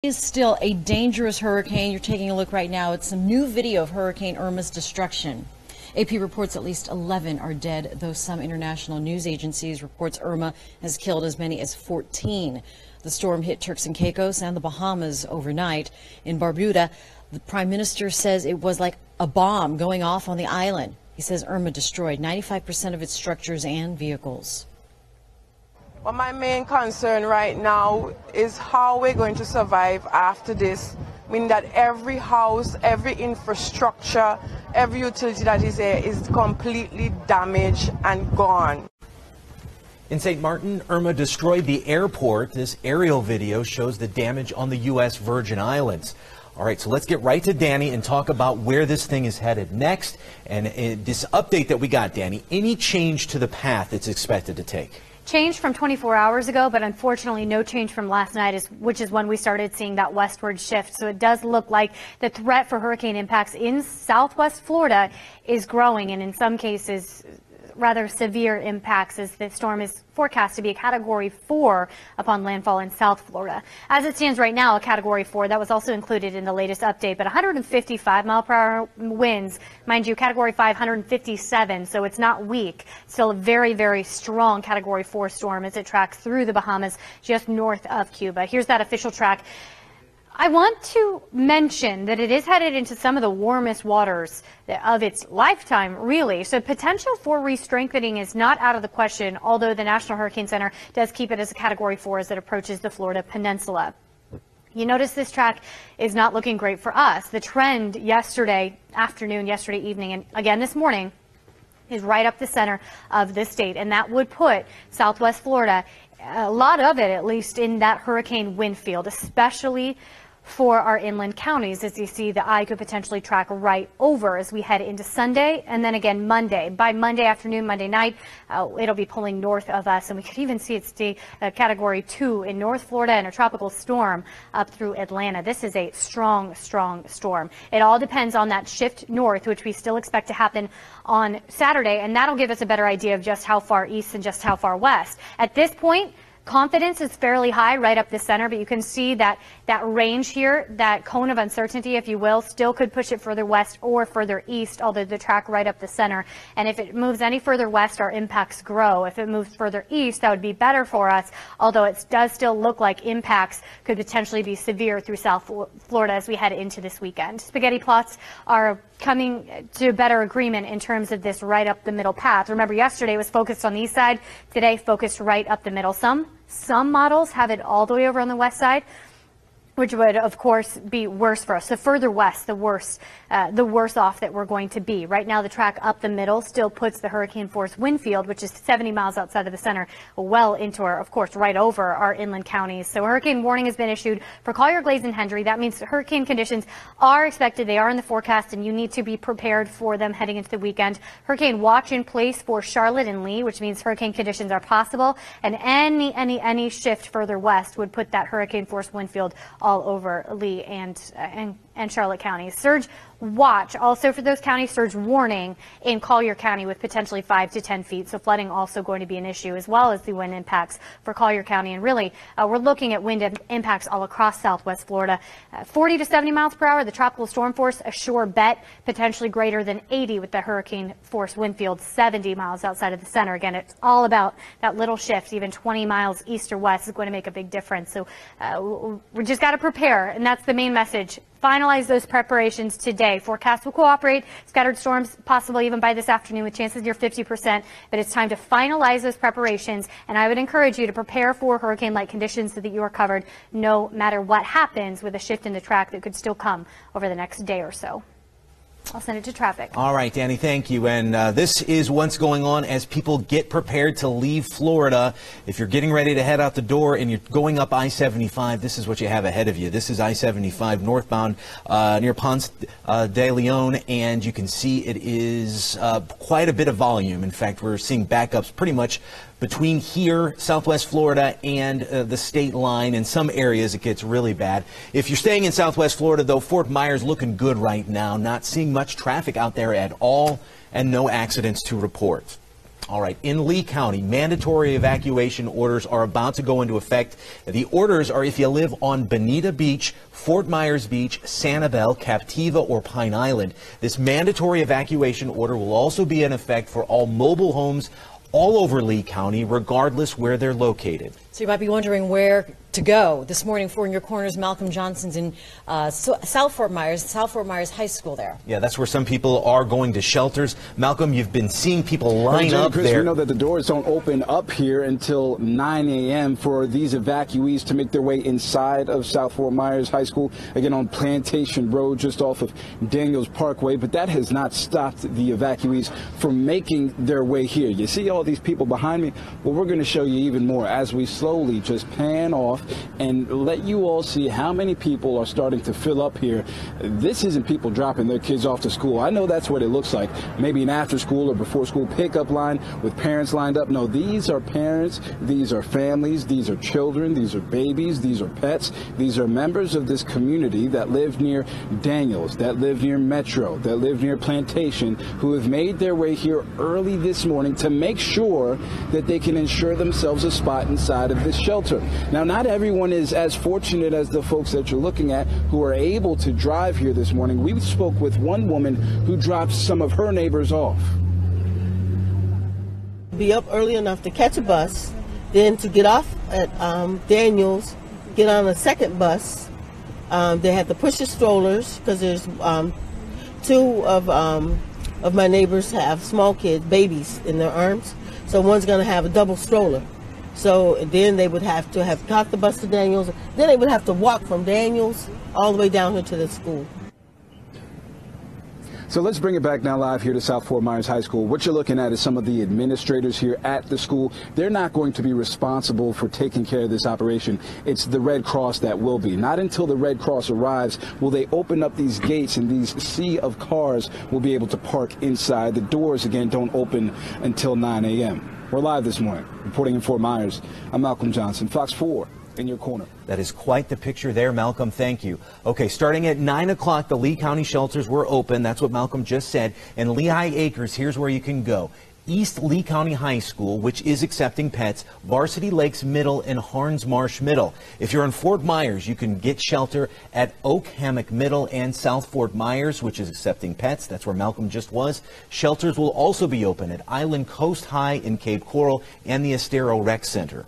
Is still a dangerous hurricane. You're taking a look right now at some new video of Hurricane Irma's destruction. AP reports at least 11 are dead, though some international news agencies reports Irma has killed as many as 14. The storm hit Turks and Caicos and the Bahamas overnight. In Barbuda, the prime minister says it was like a bomb going off on the island. He says Irma destroyed 95% of its structures and vehicles. Well, my main concern right now is how we're going to survive after this. I mean that every house, every infrastructure, every utility that is there is completely damaged and gone. In St. Martin, Irma destroyed the airport. This aerial video shows the damage on the U.S. Virgin Islands. All right, so let's get right to Danny and talk about where this thing is headed next. And this update that we got, Danny, any change to the path it's expected to take? Change from 24 hours ago, but unfortunately no change from last night, which is when we started seeing that westward shift. So it does look like the threat for hurricane impacts in southwest Florida is growing, and in some cases rather severe impacts, as the storm is forecast to be a Category 4 upon landfall in South Florida. As it stands right now, a Category 4, that was also included in the latest update, but 155-mile-per-hour winds. Mind you, Category 5, 157, so it's not weak. Still a very, very strong Category 4 storm as it tracks through the Bahamas just north of Cuba. Here's that official track. I want to mention that it is headed into some of the warmest waters of its lifetime, really. So potential for re-strengthening is not out of the question, although the National Hurricane Center does keep it as a Category 4 as it approaches the Florida Peninsula. You notice this track is not looking great for us. The trend yesterday afternoon, yesterday evening, and again this morning is right up the center of the state, and that would put southwest Florida, a lot of it at least, in that hurricane wind field, especially for our inland counties. As you see, the eye could potentially track right over as we head into Sunday and then again Monday. By Monday afternoon, Monday night, it'll be pulling north of us, and we could even see it stay Category 2 in North Florida and a tropical storm up through Atlanta. This is a strong, strong storm. It all depends on that shift north, which we still expect to happen on Saturday, and that'll give us a better idea of just how far east and just how far west. At this point, confidence is fairly high right up the center, but you can see that range here, that cone of uncertainty, if you will, still could push it further west or further east, although the track right up the center. And if it moves any further west, our impacts grow. If it moves further east, that would be better for us, although it does still look like impacts could potentially be severe through South Florida as we head into this weekend. Spaghetti plots are coming to a better agreement in terms of this right up the middle path. Remember, yesterday was focused on the east side, today focused right up the middle. Some models have it all the way over on the west side, which would, of course, be worse for us. The further west, the worse off that we're going to be. Right now, the track up the middle still puts the hurricane force wind field, which is 70 miles outside of the center, well into our, of course, right over our inland counties. So a hurricane warning has been issued for Collier, Glaze, and Hendry. That means hurricane conditions are expected. They are in the forecast, and you need to be prepared for them heading into the weekend. Hurricane watch in place for Charlotte and Lee, which means hurricane conditions are possible, and any shift further west would put that hurricane force wind field all over Lee and Charlotte counties. Surge watch also for those counties. Surge warning in Collier County with potentially 5 to 10 feet. So flooding also going to be an issue, as well as the wind impacts for Collier County. And really, we're looking at wind impacts all across southwest Florida. 40 to 70 miles per hour. The tropical storm force, a sure bet, potentially greater than 80 with the hurricane force wind field 70 miles outside of the center. Again, it's all about that little shift. Even 20 miles east or west is going to make a big difference. So we just got to prepare, and that's the main message. Finalize those preparations today. Forecast will cooperate. Scattered storms possible even by this afternoon with chances near 50%. But it's time to finalize those preparations. And I would encourage you to prepare for hurricane-like conditions so that you are covered no matter what happens with a shift in the track that could still come over the next day or so. I'll send it to traffic. All right, Danny, thank you. And this is what's going on as people get prepared to leave Florida. If you're getting ready to head out the door and you're going up I-75, this is what you have ahead of you. This is I-75 northbound near Ponce de Leon, and you can see it is quite a bit of volume. In fact, we're seeing backups pretty much between here, southwest Florida, and the state line. In some areas, it gets really bad. If you're staying in southwest Florida, though, Fort Myers looking good right now. Not seeing much traffic out there at all, and no accidents to report. All right, in Lee County, mandatory evacuation orders are about to go into effect. The orders are if you live on Bonita Beach, Fort Myers Beach, Sanibel, Captiva, or Pine Island. This mandatory evacuation order will also be in effect for all mobile homes all over Lee County, regardless where they're located. So you might be wondering where to go. This morning, for In Your Corners, Malcolm Johnson's in South Fort Myers High School there. Yeah, that's where some people are going to shelters. Malcolm, you've been seeing people line up Chris, there. we know that the doors don't open up here until 9 a.m. for these evacuees to make their way inside of South Fort Myers High School, again on Plantation Road, just off of Daniels Parkway. But that has not stopped the evacuees from making their way here. You see all these people behind me? Well, we're going to show you even more as we slowly just pan off and let you all see how many people are starting to fill up here. This isn't people dropping their kids off to school. I know that's what it looks like. Maybe an after school or before school pickup line with parents lined up. No, these are parents, these are families, these are children, these are babies, these are pets. These are members of this community that live near Daniels, that live near Metro, that live near Plantation, who have made their way here early this morning to make sure that they can ensure themselves a spot inside of this shelter. Now, not everyone is as fortunate as the folks that you're looking at who are able to drive here this morning. We spoke with one woman who dropped some of her neighbors off. Be up early enough to catch a bus, then to get off at Daniels, get on a second bus. They had to push the strollers because there's two of my neighbors have small kids, babies in their arms. So one's going to have a double stroller. So then they would have to have caught the bus to Daniels. Then they would have to walk from Daniels all the way down here to the school. So let's bring it back now live here to South Fort Myers High School. What you're looking at is some of the administrators here at the school. They're not going to be responsible for taking care of this operation. It's the Red Cross that will be. Not until the Red Cross arrives will they open up these gates and these sea of cars will be able to park inside. The doors, again, don't open until 9 a.m. We're live this morning. Reporting in Fort Myers, I'm Malcolm Johnson, Fox 4. In your corner. That is quite the picture there, Malcolm. Thank you. Okay, starting at 9 o'clock, the Lee County shelters were open. That's what Malcolm just said. And Lehigh Acres, here's where you can go. East Lee County High School, which is accepting pets, Varsity Lakes Middle, and Harns Marsh Middle. If you're in Fort Myers, you can get shelter at Oak Hammock Middle and South Fort Myers, which is accepting pets. That's where Malcolm just was. Shelters will also be open at Island Coast High in Cape Coral and the Estero Rec Center.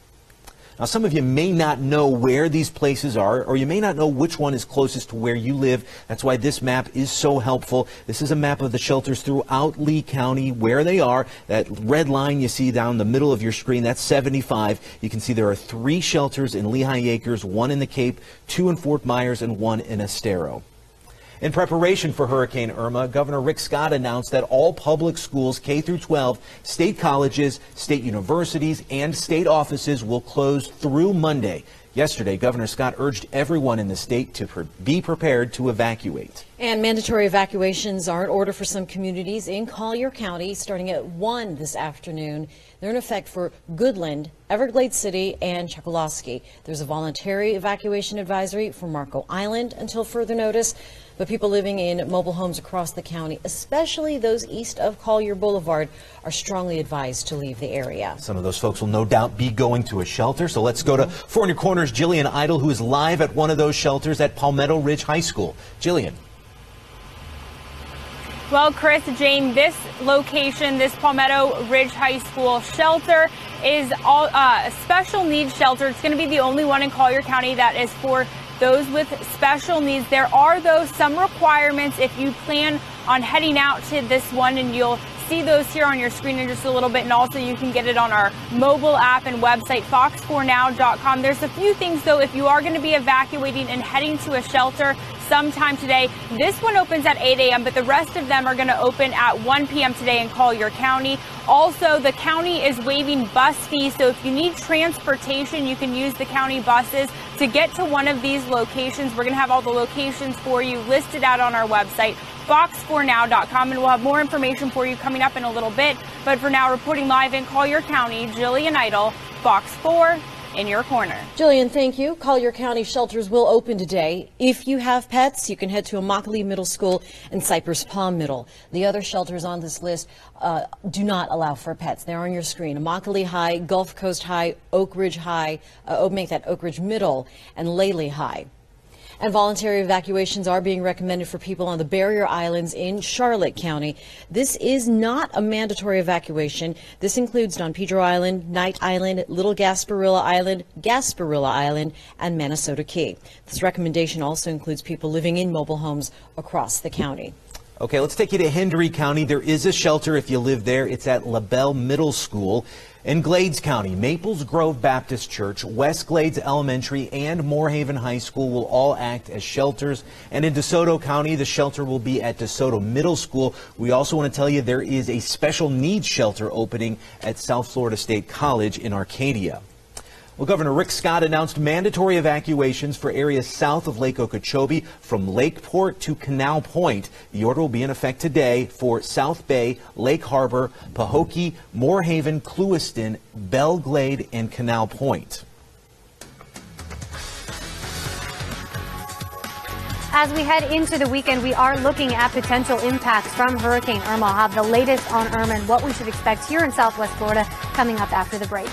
Now, some of you may not know where these places are, or you may not know which one is closest to where you live. That's why this map is so helpful. This is a map of the shelters throughout Lee County, where they are. That red line you see down the middle of your screen, that's 75. You can see there are 3 shelters in Lehigh Acres, 1 in the Cape, 2 in Fort Myers, and 1 in Estero. In preparation for Hurricane Irma, Governor Rick Scott announced that all public schools K through 12, state colleges, state universities, and state offices will close through Monday. Yesterday, Governor Scott urged everyone in the state to be prepared to evacuate. And mandatory evacuations are in order for some communities in Collier County starting at 1 this afternoon. They're in effect for Goodland, Everglades City, and Chokoloskee. There's a voluntary evacuation advisory for Marco Island until further notice. But people living in mobile homes across the county, especially those east of Collier Boulevard, are strongly advised to leave the area. Some of those folks will no doubt be going to a shelter. So let's go to Four in Your Corners' Jillian Idle, who is live at one of those shelters at Palmetto Ridge High School. Jillian. Well, Chris, Jane, this location, this Palmetto Ridge High School shelter is a special needs shelter. It's going to be the only one in Collier County that is for those with special needs. There are, though, some requirements if you plan on heading out to this one, and you'll see those here on your screen in just a little bit, and also you can get it on our mobile app and website, fox4now.com. There's a few things, though, if you are going to be evacuating and heading to a shelter sometime today. This one opens at 8 a.m., but the rest of them are going to open at 1 p.m. today in Collier County. Also, the county is waiving bus fees, so if you need transportation, you can use the county buses to get to one of these locations. We're going to have all the locations for you listed out on our website, fox4now.com, and we'll have more information for you coming up in a little bit. But for now, reporting live in Collier County, Jillian Idle, Fox 4 in your corner. Jillian, thank you. Collier County shelters will open today. If you have pets, you can head to Immokalee Middle School and Cypress Palm Middle. The other shelters on this list do not allow for pets. They're on your screen. Immokalee High, Gulf Coast High, Oak Ridge High, make that Oak Ridge Middle, and Lely High. And voluntary evacuations are being recommended for people on the barrier islands in Charlotte County. This is not a mandatory evacuation. This includes Don Pedro Island, Knight Island, Little Gasparilla Island, and Minnesota Key. This recommendation also includes people living in mobile homes across the county. Okay, let's take you to Hendry County. There is a shelter if you live there. It's at LaBelle Middle School. In Glades County, Maples Grove Baptist Church, West Glades Elementary, and Moorhaven High School will all act as shelters. And in DeSoto County, the shelter will be at DeSoto Middle School. We also want to tell you there is a special needs shelter opening at South Florida State College in Arcadia. Well, Governor Rick Scott announced mandatory evacuations for areas south of Lake Okeechobee from Lakeport to Canal Point. The order will be in effect today for South Bay, Lake Harbor, Pahokee, Moorhaven, Clewiston, Belle Glade, and Canal Point. As we head into the weekend, we are looking at potential impacts from Hurricane Irma. I'll have the latest on Irma and what we should expect here in Southwest Florida coming up after the break.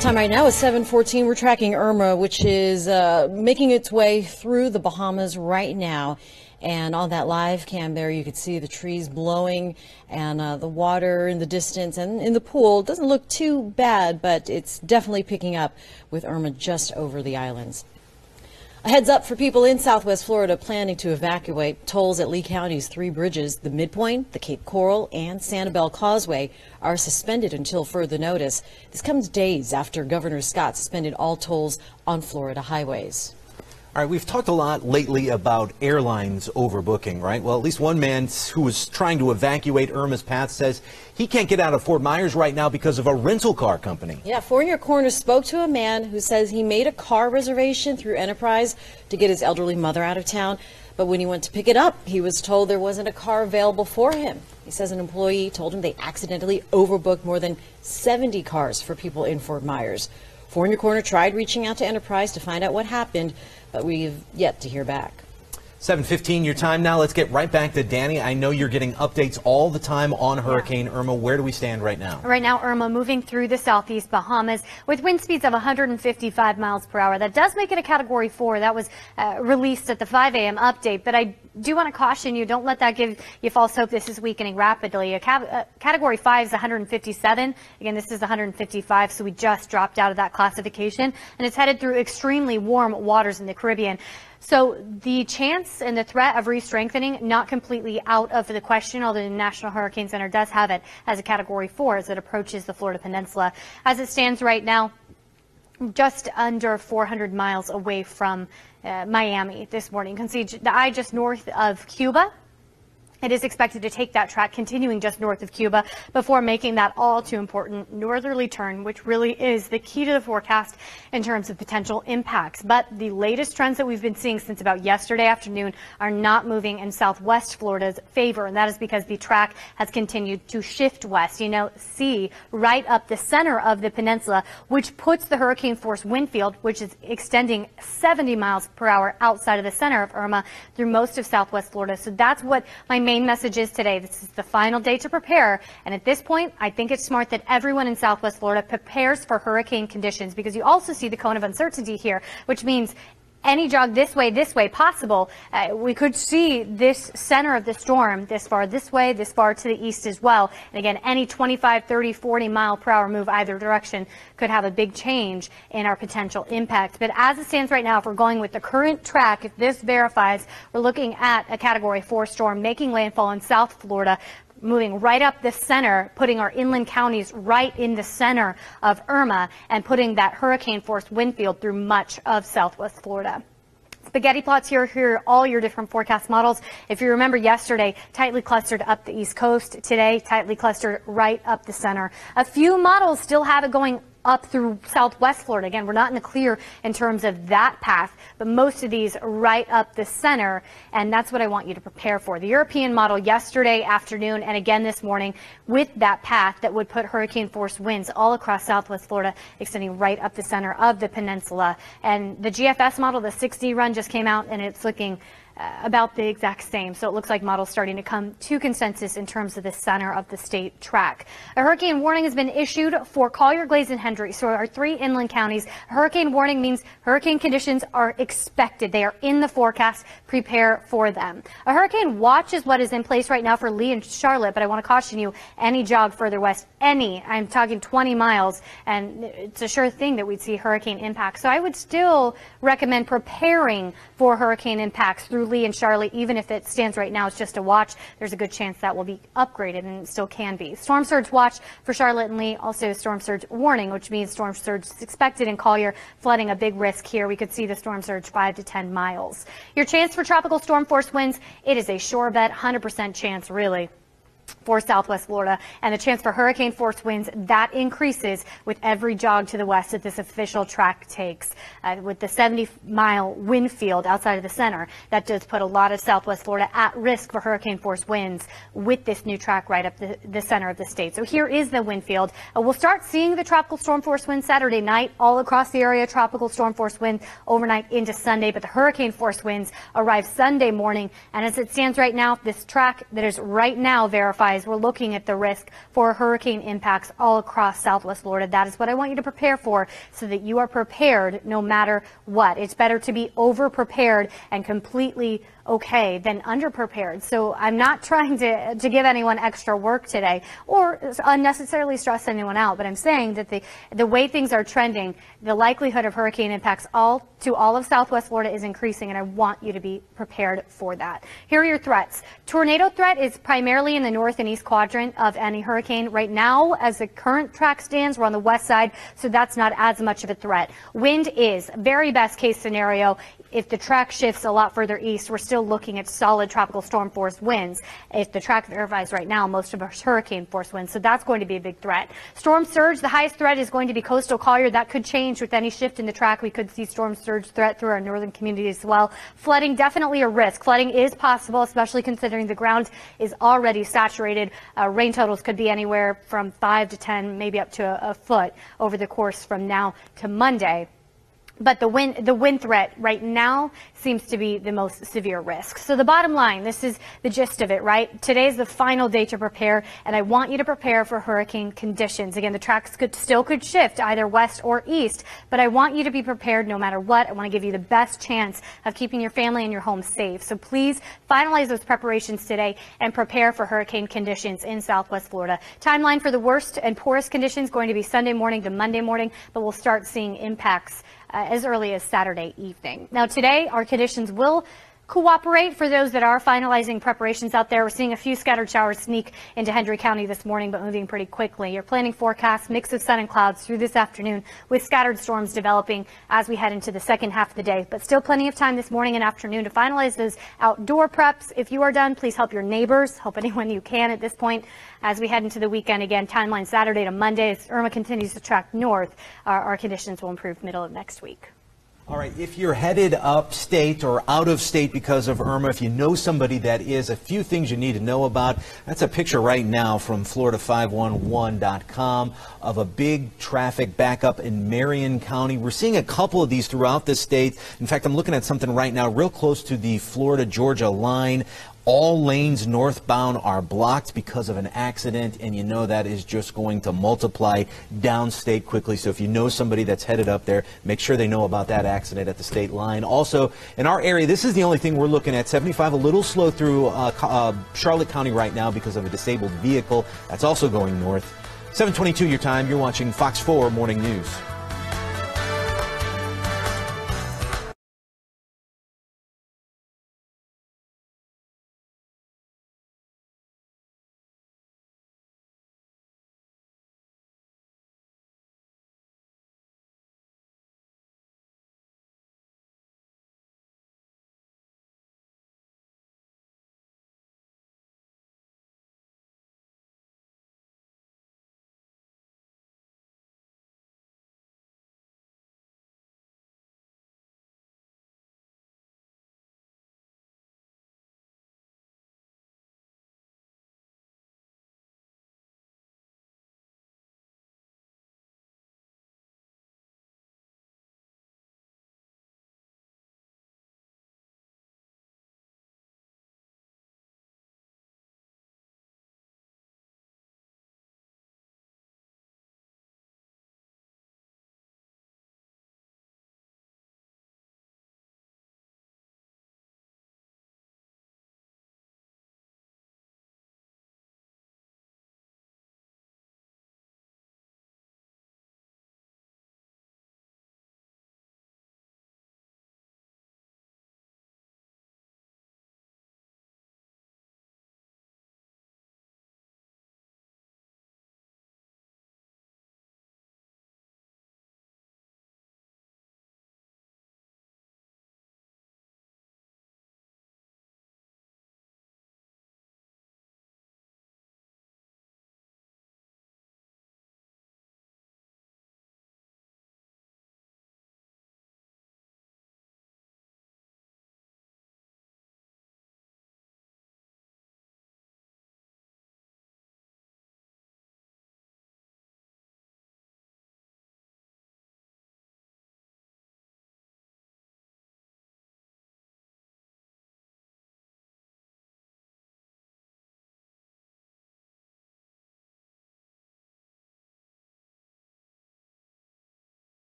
Time right now is 7:14. We're tracking Irma, which is making its way through the Bahamas right now. And on that live cam there, you could see the trees blowing and the water in the distance and in the pool. It doesn't look too bad, but it's definitely picking up with Irma just over the islands. A heads up for people in Southwest Florida planning to evacuate. Tolls at Lee County's 3 bridges, the Midpoint, the Cape Coral, and Sanibel Causeway, are suspended until further notice. This comes days after Governor Scott suspended all tolls on Florida highways. All right, we've talked a lot lately about airlines overbooking, right? Well, at least one man who was trying to evacuate Irma's path says he can't get out of Fort Myers right now because of a rental car company. Yeah, 4 in Your Corner spoke to a man who says he made a car reservation through Enterprise to get his elderly mother out of town. But when he went to pick it up, he was told there wasn't a car available for him. He says an employee told him they accidentally overbooked more than 70 cars for people in Fort Myers. 4 in Your Corner tried reaching out to Enterprise to find out what happened, but we've yet to hear back. 7:15 your time now. Let's get right back to Danny. I know you're getting updates all the time on Hurricane Irma. Where do we stand right now? Right now, Irma moving through the southeast Bahamas with wind speeds of 155 miles per hour. That does make it a Category 4. That was released at the 5 a.m. update. But I do want to caution you, don't let that give you false hope. This is weakening rapidly. Category 5 is 157. Again, this is 155, so we just dropped out of that classification. And it's headed through extremely warm waters in the Caribbean. So the chance and the threat of re-strengthening not completely out of the question, although the National Hurricane Center does have it as a Category 4 as it approaches the Florida Peninsula. As it stands right now, just under 400 miles away from Miami this morning. You can see the eye just north of Cuba. It is expected to take that track continuing just north of Cuba before making that all too important northerly turn, which really is the key to the forecast in terms of potential impacts. But the latest trends that we've been seeing since about yesterday afternoon are not moving in southwest Florida's favor, and that is because the track has continued to shift west. You know, see right up the center of the peninsula, which puts the hurricane force wind field, which is extending 70 miles per hour outside of the center of Irma through most of southwest Florida. So that's what my main message is today. This is the final day to prepare, and at this point I think it's smart that everyone in southwest Florida prepares for hurricane conditions, because you also see the cone of uncertainty here, which means any jog this way possible. We could see this center of the storm this far this way, this far to the east as well. And again, any 25, 30, 40 mile per hour move either direction could have a big change in our potential impact. But as it stands right now, if we're going with the current track, if this verifies, we're looking at a Category 4 storm making landfall in South Florida, moving right up the center, putting our inland counties right in the center of Irma and putting that hurricane force wind field through much of southwest Florida. Spaghetti plots here are all your different forecast models. If you remember yesterday, tightly clustered up the East Coast. Today, tightly clustered right up the center. A few models still have it going up through southwest Florida. Again, we're not in the clear in terms of that path, but most of these right up the center, and that's what I want you to prepare for. The European model yesterday afternoon and again this morning with that path that would put hurricane force winds all across southwest Florida, extending right up the center of the peninsula. And the GFS model, the 6D run, just came out, and it's looking about the exact same. So it looks like models starting to come to consensus in terms of the center of the state track. A hurricane warning has been issued for Collier, Glaze, and Hendry. So our 3 inland counties. A hurricane warning means hurricane conditions are expected. They are in the forecast. Prepare for them. A hurricane watch is what is in place right now for Lee and Charlotte, but I want to caution you, any jog further west, I'm talking 20 miles, and it's a sure thing that we'd see hurricane impacts. So I would still recommend preparing for hurricane impacts through Lee and Charlotte. Even if it stands right now, it's just a watch, there's a good chance that will be upgraded, and it still can be. Storm surge watch for Charlotte and Lee, also storm surge warning, which means storm surge is expected in Collier. Flooding a big risk here. We could see the storm surge 5 to 10 miles. Your chance for tropical storm force winds, it is a sure bet, 100% chance really for southwest Florida, and the chance for hurricane force winds that increases with every jog to the west that this official track takes. With the 70-mile wind field outside of the center, that does put a lot of southwest Florida at risk for hurricane force winds with this new track right up the center of the state. So here is the wind field. We'll start seeing the tropical storm force wind Saturday night all across the area. Tropical storm force wind overnight into Sunday, but the hurricane force winds arrive Sunday morning. And as it stands right now, this track that is right now verified, we're looking at the risk for hurricane impacts all across southwest Florida. That is what I want you to prepare for, so that you are prepared no matter what. It's better to be over prepared and completely okay than underprepared. So I'm not trying to give anyone extra work today or unnecessarily stress anyone out, but I'm saying that the way things are trending, the likelihood of hurricane impacts all of Southwest Florida is increasing, and I want you to be prepared for that. Here are your threats. Tornado threat is primarily in the north and east quadrant of any hurricane. Right now, as the current track stands, we're on the west side, so that's not as much of a threat. Wind is very best case scenario. If the track shifts a lot further east, we're still looking at solid tropical storm force winds. If the track verifies right now, most of our hurricane force winds, so that's going to be a big threat. Storm surge, the highest threat is going to be coastal Collier. That could change with any shift in the track. We could see storm surge threat through our northern communities as well. Flooding, definitely a risk. Flooding is possible, especially considering the ground is already saturated. Rain totals could be anywhere from 5 to 10, maybe up to a foot over the course from now to Monday. But the wind threat right now seems to be the most severe risk. So the bottom line, this is the gist of it, right? Today's the final day to prepare, and I want you to prepare for hurricane conditions. Again, the tracks still could shift either west or east, but I want you to be prepared no matter what. I want to give you the best chance of keeping your family and your home safe. So please finalize those preparations today and prepare for hurricane conditions in Southwest Florida. Timeline for the worst and poorest conditions going to be Sunday morning to Monday morning, but we'll start seeing impacts as early as Saturday evening. Now today, our conditions will cooperate for those that are finalizing preparations out there. We're seeing a few scattered showers sneak into Hendry County this morning, but moving pretty quickly. Your planning forecast, mix of sun and clouds through this afternoon with scattered storms developing as we head into the second half of the day. But still plenty of time this morning and afternoon to finalize those outdoor preps. If you are done, please help your neighbors, help anyone you can at this point as we head into the weekend. Again, timeline Saturday to Monday. As Irma continues to track north, our conditions will improve middle of next week. All right, if you're headed upstate or out of state because of Irma, if you know somebody that is, a few things you need to know about. That's a picture right now from Florida511.com of a big traffic backup in Marion County. We're seeing a couple of these throughout the state. In fact, I'm looking at something right now real close to the Florida-Georgia line. All lanes northbound are blocked because of an accident, and you know that is just going to multiply downstate quickly. So if you know somebody that's headed up there, make sure they know about that accident at the state line. Also, in our area, this is the only thing we're looking at. 75 a little slow through Charlotte County right now because of a disabled vehicle. That's also going north. 7:22 your time. You're watching Fox 4 Morning News.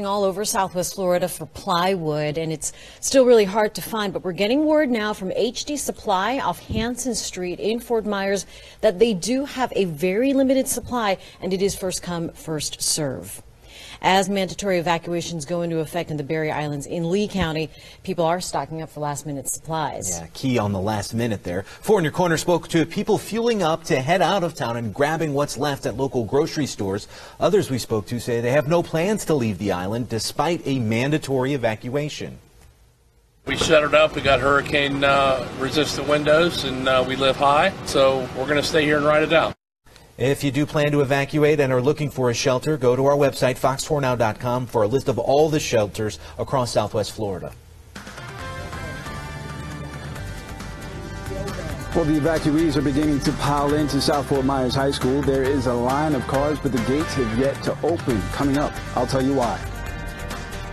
All over Southwest Florida for plywood, and it's still really hard to find, but we're getting word now from HD Supply off Hanson Street in Fort Myers that they do have a very limited supply, and it is first come, first serve. As mandatory evacuations go into effect in the Berry Islands in Lee County, people are stocking up for last-minute supplies. Yeah, key on the last minute there. Four in Your Corner spoke to people fueling up to head out of town and grabbing what's left at local grocery stores. Others we spoke to say they have no plans to leave the island despite a mandatory evacuation. We shuttered up. We got hurricane-resistant windows, and we live high, so we're going to stay here and ride it out. If you do plan to evacuate and are looking for a shelter, go to our website, fox4now.com, for a list of all the shelters across Southwest Florida. Well, the evacuees are beginning to pile into South Fort Myers High School. There is a line of cars, but the gates have yet to open. Coming up, I'll tell you why.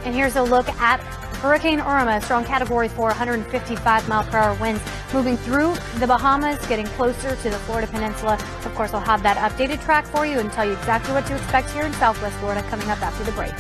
And here's a look at Hurricane Irma, strong Category 4, 155-mile-per-hour winds moving through the Bahamas, getting closer to the Florida Peninsula. Of course, I'll have that updated track for you and tell you exactly what to expect here in Southwest Florida coming up after the break.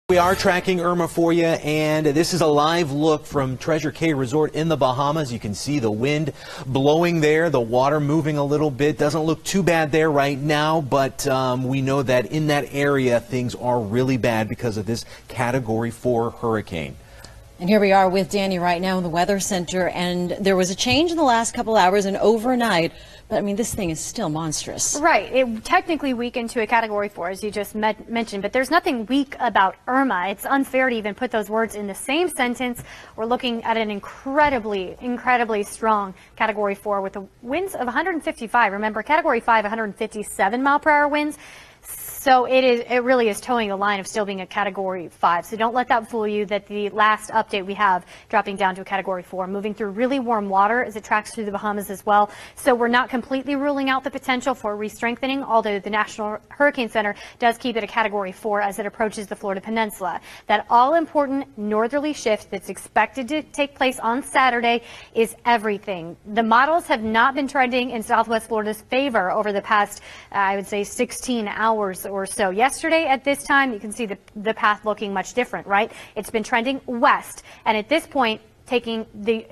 We are tracking Irma for you, and this is a live look from Treasure Cay Resort in the Bahamas. You can see the wind blowing there, the water moving a little bit. Doesn't look too bad there right now, but we know that in that area things are really bad because of this Category 4 hurricane. And here we are with Danny right now in the Weather Center, and there was a change in the last couple hours and overnight, but I mean, this thing is still monstrous. Right. It technically weakened to a Category 4, as you just mentioned, but there's nothing weak about Irma. It's unfair to even put those words in the same sentence. We're looking at an incredibly strong Category 4 with the winds of 155. Remember, Category 5, 157 mile per hour winds. So it really is towing the line of still being a Category 5. So don't let that fool you that the last update we have dropping down to a Category 4, moving through really warm water as it tracks through the Bahamas as well. So we're not completely ruling out the potential for re-strengthening, although the National Hurricane Center does keep it a Category 4 as it approaches the Florida Peninsula. That all-important northerly shift that's expected to take place on Saturday is everything. The models have not been trending in Southwest Florida's favor over the past, I would say, 16 hours or so. Yesterday at this time, you can see the path looking much different, right? It's been trending west, and at this point, taking the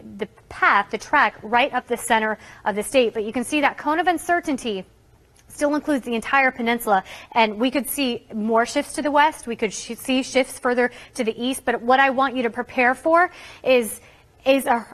track right up the center of the state. But you can see that cone of uncertainty still includes the entire peninsula, and we could see more shifts to the west. We could see shifts further to the east. But what I want you to prepare for is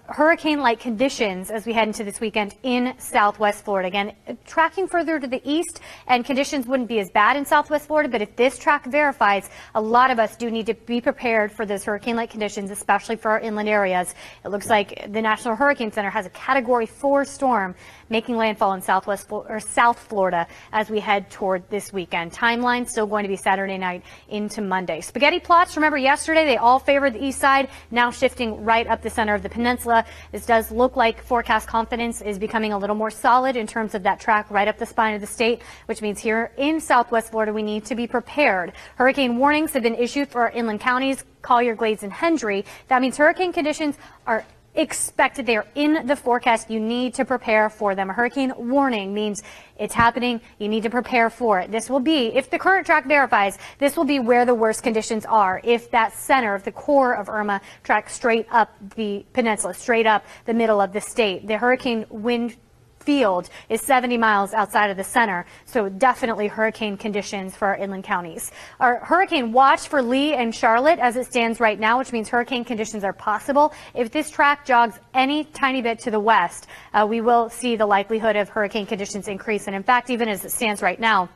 hurricane-like conditions as we head into this weekend in Southwest Florida. Again, tracking further to the east, and conditions wouldn't be as bad in Southwest Florida, but if this track verifies, a lot of us do need to be prepared for those hurricane-like conditions, especially for our inland areas. It looks like the National Hurricane Center has a Category 4 storm making landfall in South Florida as we head toward this weekend. Timeline still going to be Saturday night into Monday. Spaghetti plots, remember yesterday they all favored the east side, now shifting right up the center of the peninsula. This does look like forecast confidence is becoming a little more solid in terms of that track right up the spine of the state, which means here in Southwest Florida we need to be prepared. Hurricane warnings have been issued for our inland counties, Collier, Glades, and Hendry. That means hurricane conditions are expected. They are in the forecast. You need to prepare for them. A hurricane warning means it's happening. You need to prepare for it. This will be, if the current track verifies, this will be where the worst conditions are. If that center, if the core of Irma tracks straight up the peninsula, straight up the middle of the state, the hurricane wind field is 70 miles outside of the center, so definitely hurricane conditions for our inland counties. Our hurricane watch for Lee and Charlotte as it stands right now, which means hurricane conditions are possible. If this track jogs any tiny bit to the west, we will see the likelihood of hurricane conditions increase. And in fact, even as it stands right now,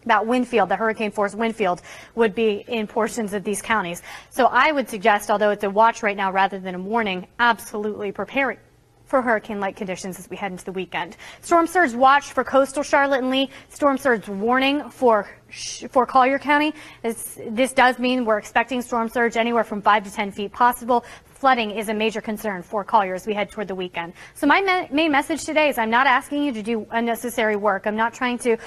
that wind field, the hurricane force wind field, would be in portions of these counties. So I would suggest, although it's a watch right now rather than a warning, absolutely preparing for hurricane-like conditions as we head into the weekend. Storm surge watch for coastal Charlotte and Lee. Storm surge warning for Collier County. This does mean we're expecting storm surge anywhere from 5 to 10 feet possible. Flooding is a major concern for Collier as we head toward the weekend. So my main message today is I'm not asking you to do unnecessary work. I'm not trying to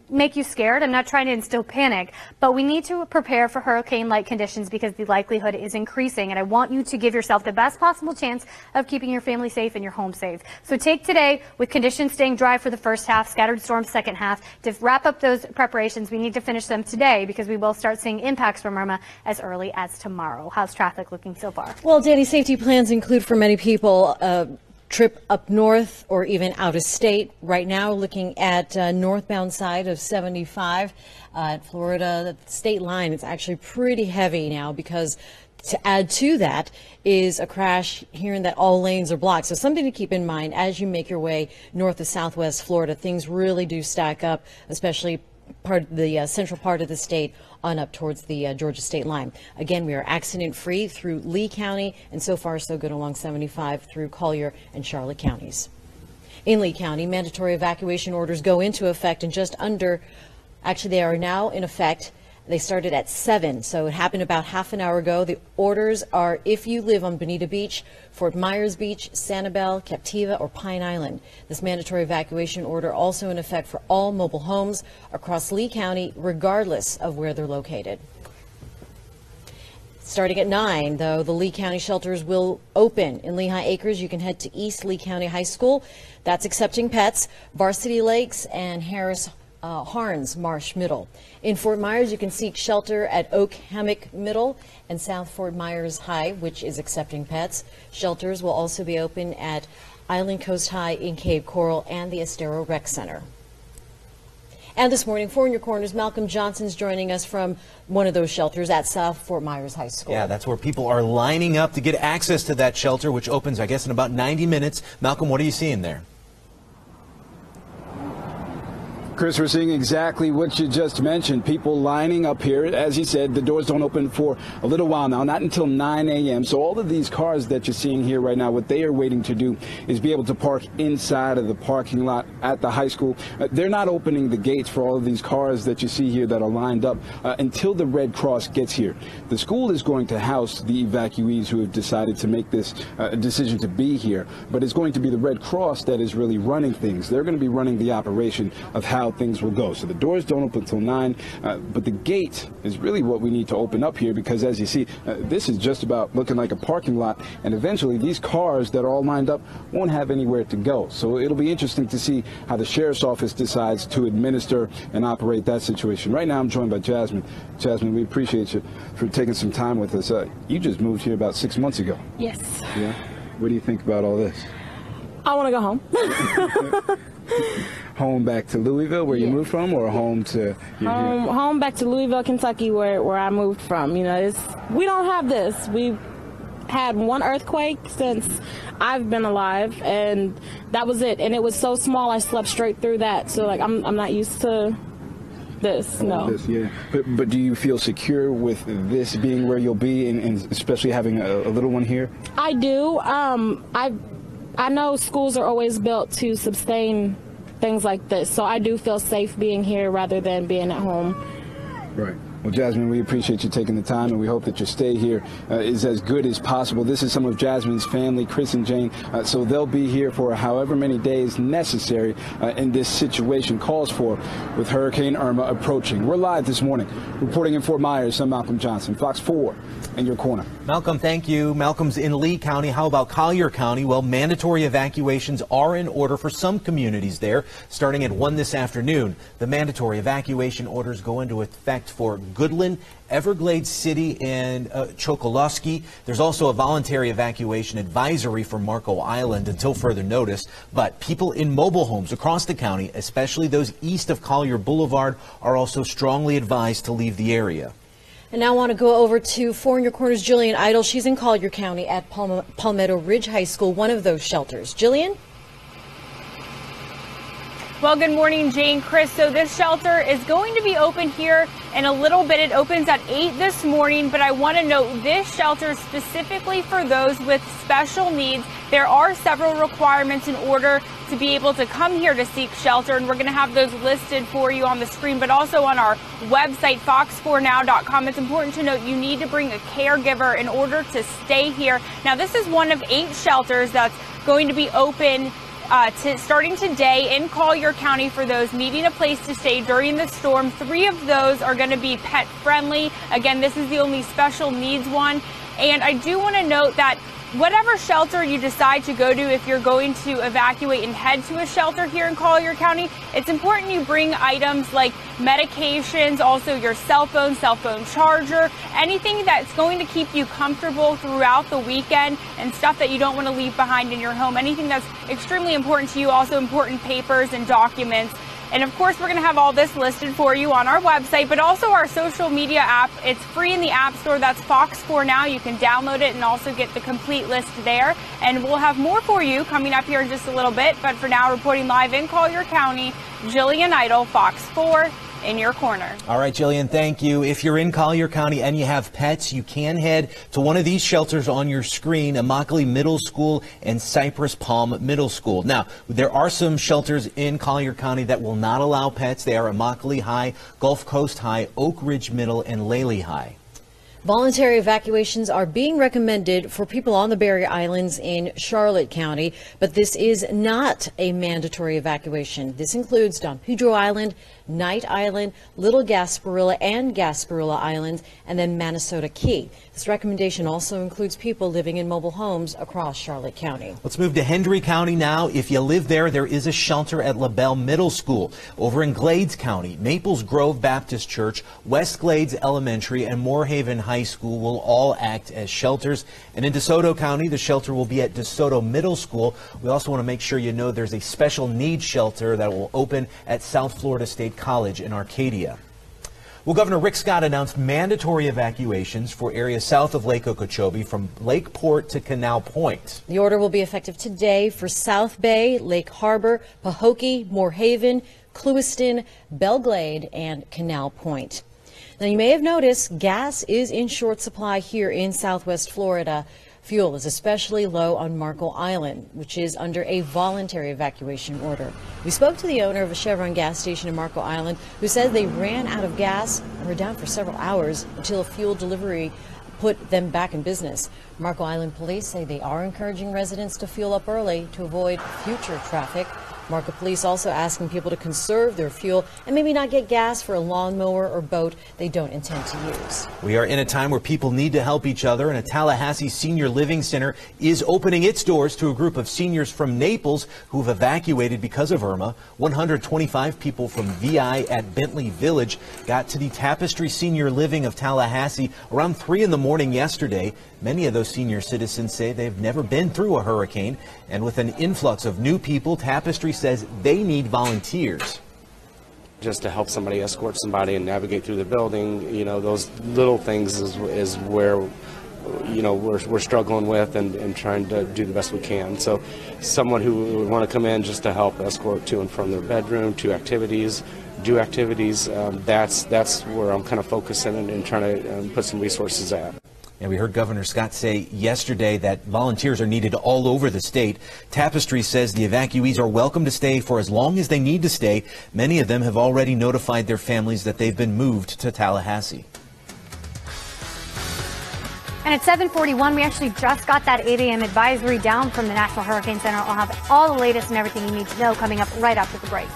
make you scared. I'm not trying to instill panic, but we need to prepare for hurricane-like conditions because the likelihood is increasing, and I want you to give yourself the best possible chance of keeping your family safe and your home safe. So take today, with conditions staying dry for the first half, scattered storms second half, to wrap up those preparations. We need to finish them today because we will start seeing impacts from Irma as early as tomorrow. How's traffic looking so far? Well, Danny, safety plans include for many people trip up north or even out of state. Right now, looking at northbound side of 75 at Florida, the state line, it's actually pretty heavy now because to add to that is a crash hearing that all lanes are blocked. So something to keep in mind as you make your way north of Southwest Florida. Things really do stack up, especially part of the central part of the state on up towards the Georgia state line. Again, we are accident-free through Lee County, and so far so good along 75 through Collier and Charlotte counties. In Lee County, mandatory evacuation orders go into effect in just under, actually they are now in effect. They started at 7, so it happened about half an hour ago. The orders are if you live on Bonita Beach, Fort Myers Beach, Sanibel, Captiva, or Pine Island. This mandatory evacuation order also in effect for all mobile homes across Lee County, regardless of where they're located. Starting at 9, though, the Lee County shelters will open. In Lehigh Acres, you can head to East Lee County High School. That's accepting pets. Varsity Lakes and Harns Marsh Middle. In Fort Myers, you can seek shelter at Oak Hammock Middle and South Fort Myers High, which is accepting pets. Shelters will also be open at Island Coast High in Cape Coral and the Estero Rec Center. And this morning, for In Your Corners, Malcolm Johnson's joining us from one of those shelters at South Fort Myers High School. Yeah, that's where people are lining up to get access to that shelter, which opens, I guess, in about 90 minutes. Malcolm, what are you seeing there? Chris, we're seeing exactly what you just mentioned. People lining up here. As you said, the doors don't open for a little while now, not until 9 a.m. So all of these cars that you're seeing here right now, what they are waiting to do is be able to park inside of the parking lot at the high school. They're not opening the gates for all of these cars that you see here that are lined up until the Red Cross gets here. The school is going to house the evacuees who have decided to make this decision to be here, but it's going to be the Red Cross that is really running things. They're going to be running the operation of how things will go. So the doors don't open until 9, but the gate is really what we need to open up here, because as you see, this is just about looking like a parking lot, and eventually these cars that are all lined up won't have anywhere to go. So it'll be interesting to see how the sheriff's office decides to administer and operate that situation. Right now I'm joined by Jasmine. Jasmine, we appreciate you for taking some time with us. You just moved here about 6 months ago. Yes. Yeah. What do you think about all this? I want to go home. Home back to Louisville, where you moved from, or home to home back to Louisville, Kentucky, where I moved from. You know, we don't have this. We've had one earthquake since I've been alive, and that was it. And it was so small, I slept straight through that. So like, I'm not used to this. No. This, yeah. But do you feel secure with this being where you'll be, and especially having a little one here? I do. I know schools are always built to sustain things like this, so I do feel safe being here rather than being at home. Right. Well, Jasmine, we appreciate you taking the time, and we hope that your stay here is as good as possible. This is some of Jasmine's family, Chris and Jane, so they'll be here for however many days necessary in this situation calls for, with Hurricane Irma approaching. We're live this morning, reporting in Fort Myers. I'm Malcolm Johnson, Fox 4 in your corner. Malcolm, thank you. Malcolm's in Lee County. How about Collier County? Well, mandatory evacuations are in order for some communities there, starting at 1 this afternoon. The mandatory evacuation orders go into effect for Goodland, Everglades City, and Chokoloskee. There's also a voluntary evacuation advisory for Marco Island until further notice. But people in mobile homes across the county, especially those east of Collier Boulevard, are also strongly advised to leave the area. And now I want to go over to For In Your Corners, Jillian Idle. She's in Collier County at Palmetto Ridge High School, one of those shelters. Jillian? Well, good morning, Jane, Chris. So this shelter is going to be open here in a little bit. It opens at 8 this morning, but I want to note this shelter is specifically for those with special needs. There are several requirements in order to be able to come here to seek shelter, and we're going to have those listed for you on the screen, but also on our website, fox4now.com. It's important to note you need to bring a caregiver in order to stay here. Now, this is one of 8 shelters that's going to be open starting today in Collier County for those needing a place to stay during the storm. 3 of those are going to be pet friendly. Again, this is the only special needs one. And I do want to note that whatever shelter you decide to go to, if you're going to evacuate and head to a shelter here in Collier County, it's important you bring items like medications, also your cell phone charger, anything that's going to keep you comfortable throughout the weekend, and stuff that you don't want to leave behind in your home. Anything that's extremely important to you, also important papers and documents. And of course, we're going to have all this listed for you on our website, but also our social media app. It's free in the App Store. That's Fox 4 Now. You can download it and also get the complete list there. And we'll have more for you coming up here in just a little bit. But for now, reporting live in Collier County, Jillian Idle, Fox 4 in your corner. All right, Jillian, thank you. If you're in Collier County and you have pets, you can head to one of these shelters on your screen, Immokalee Middle School and Cypress Palm Middle School. Now, there are some shelters in Collier County that will not allow pets. They are Immokalee High, Gulf Coast High, Oak Ridge Middle, and Lely High. Voluntary evacuations are being recommended for people on the Berry Islands in Charlotte County, but this is not a mandatory evacuation. This includes Don Pedro Island, Knight Island, Little Gasparilla and Gasparilla Islands, and then Minnesota Key. This recommendation also includes people living in mobile homes across Charlotte County. Let's move to Hendry County now. If you live there, there is a shelter at LaBelle Middle School. Over in Glades County, Maples Grove Baptist Church, West Glades Elementary, and Moorhaven High School will all act as shelters. And in DeSoto County, the shelter will be at DeSoto Middle School. We also want to make sure you know there's a special needs shelter that will open at South Florida State State College in Arcadia. Well, Governor Rick Scott announced mandatory evacuations for areas south of Lake Okeechobee from Lakeport to Canal Point. The order will be effective today for South Bay, Lake Harbor, Pahokee, Moorhaven, Clewiston, Belglade, and Canal Point. Now, you may have noticed gas is in short supply here in Southwest Florida. Fuel is especially low on Marco Island, which is under a voluntary evacuation order. We spoke to the owner of a Chevron gas station in Marco Island, who said they ran out of gas and were down for several hours until a fuel delivery put them back in business. Marco Island police say they are encouraging residents to fuel up early to avoid future traffic. Marco police also asking people to conserve their fuel and maybe not get gas for a lawnmower or boat they don't intend to use. We are in a time where people need to help each other, and a Tallahassee Senior Living Center is opening its doors to a group of seniors from Naples who have evacuated because of Irma. 125 people from VI at Bentley Village got to the Tapestry Senior Living of Tallahassee around 3 in the morning yesterday. Many of those senior citizens say they've never been through a hurricane, and with an influx of new people, Tapestry says they need volunteers. Just to help somebody, escort somebody and navigate through the building, you know, those little things is where, you know, we're struggling with and trying to do the best we can. So someone who would want to come in just to help escort to and from their bedroom, to activities, do activities, that's where I'm kind of focusing and trying to put some resources at. And we heard Governor Scott say yesterday that volunteers are needed all over the state. Tapestry says the evacuees are welcome to stay for as long as they need to stay. Many of them have already notified their families that they've been moved to Tallahassee. And at 7:41, we actually just got that 8 a.m. advisory down from the National Hurricane Center. I'll have all the latest and everything you need to know coming up right after the break.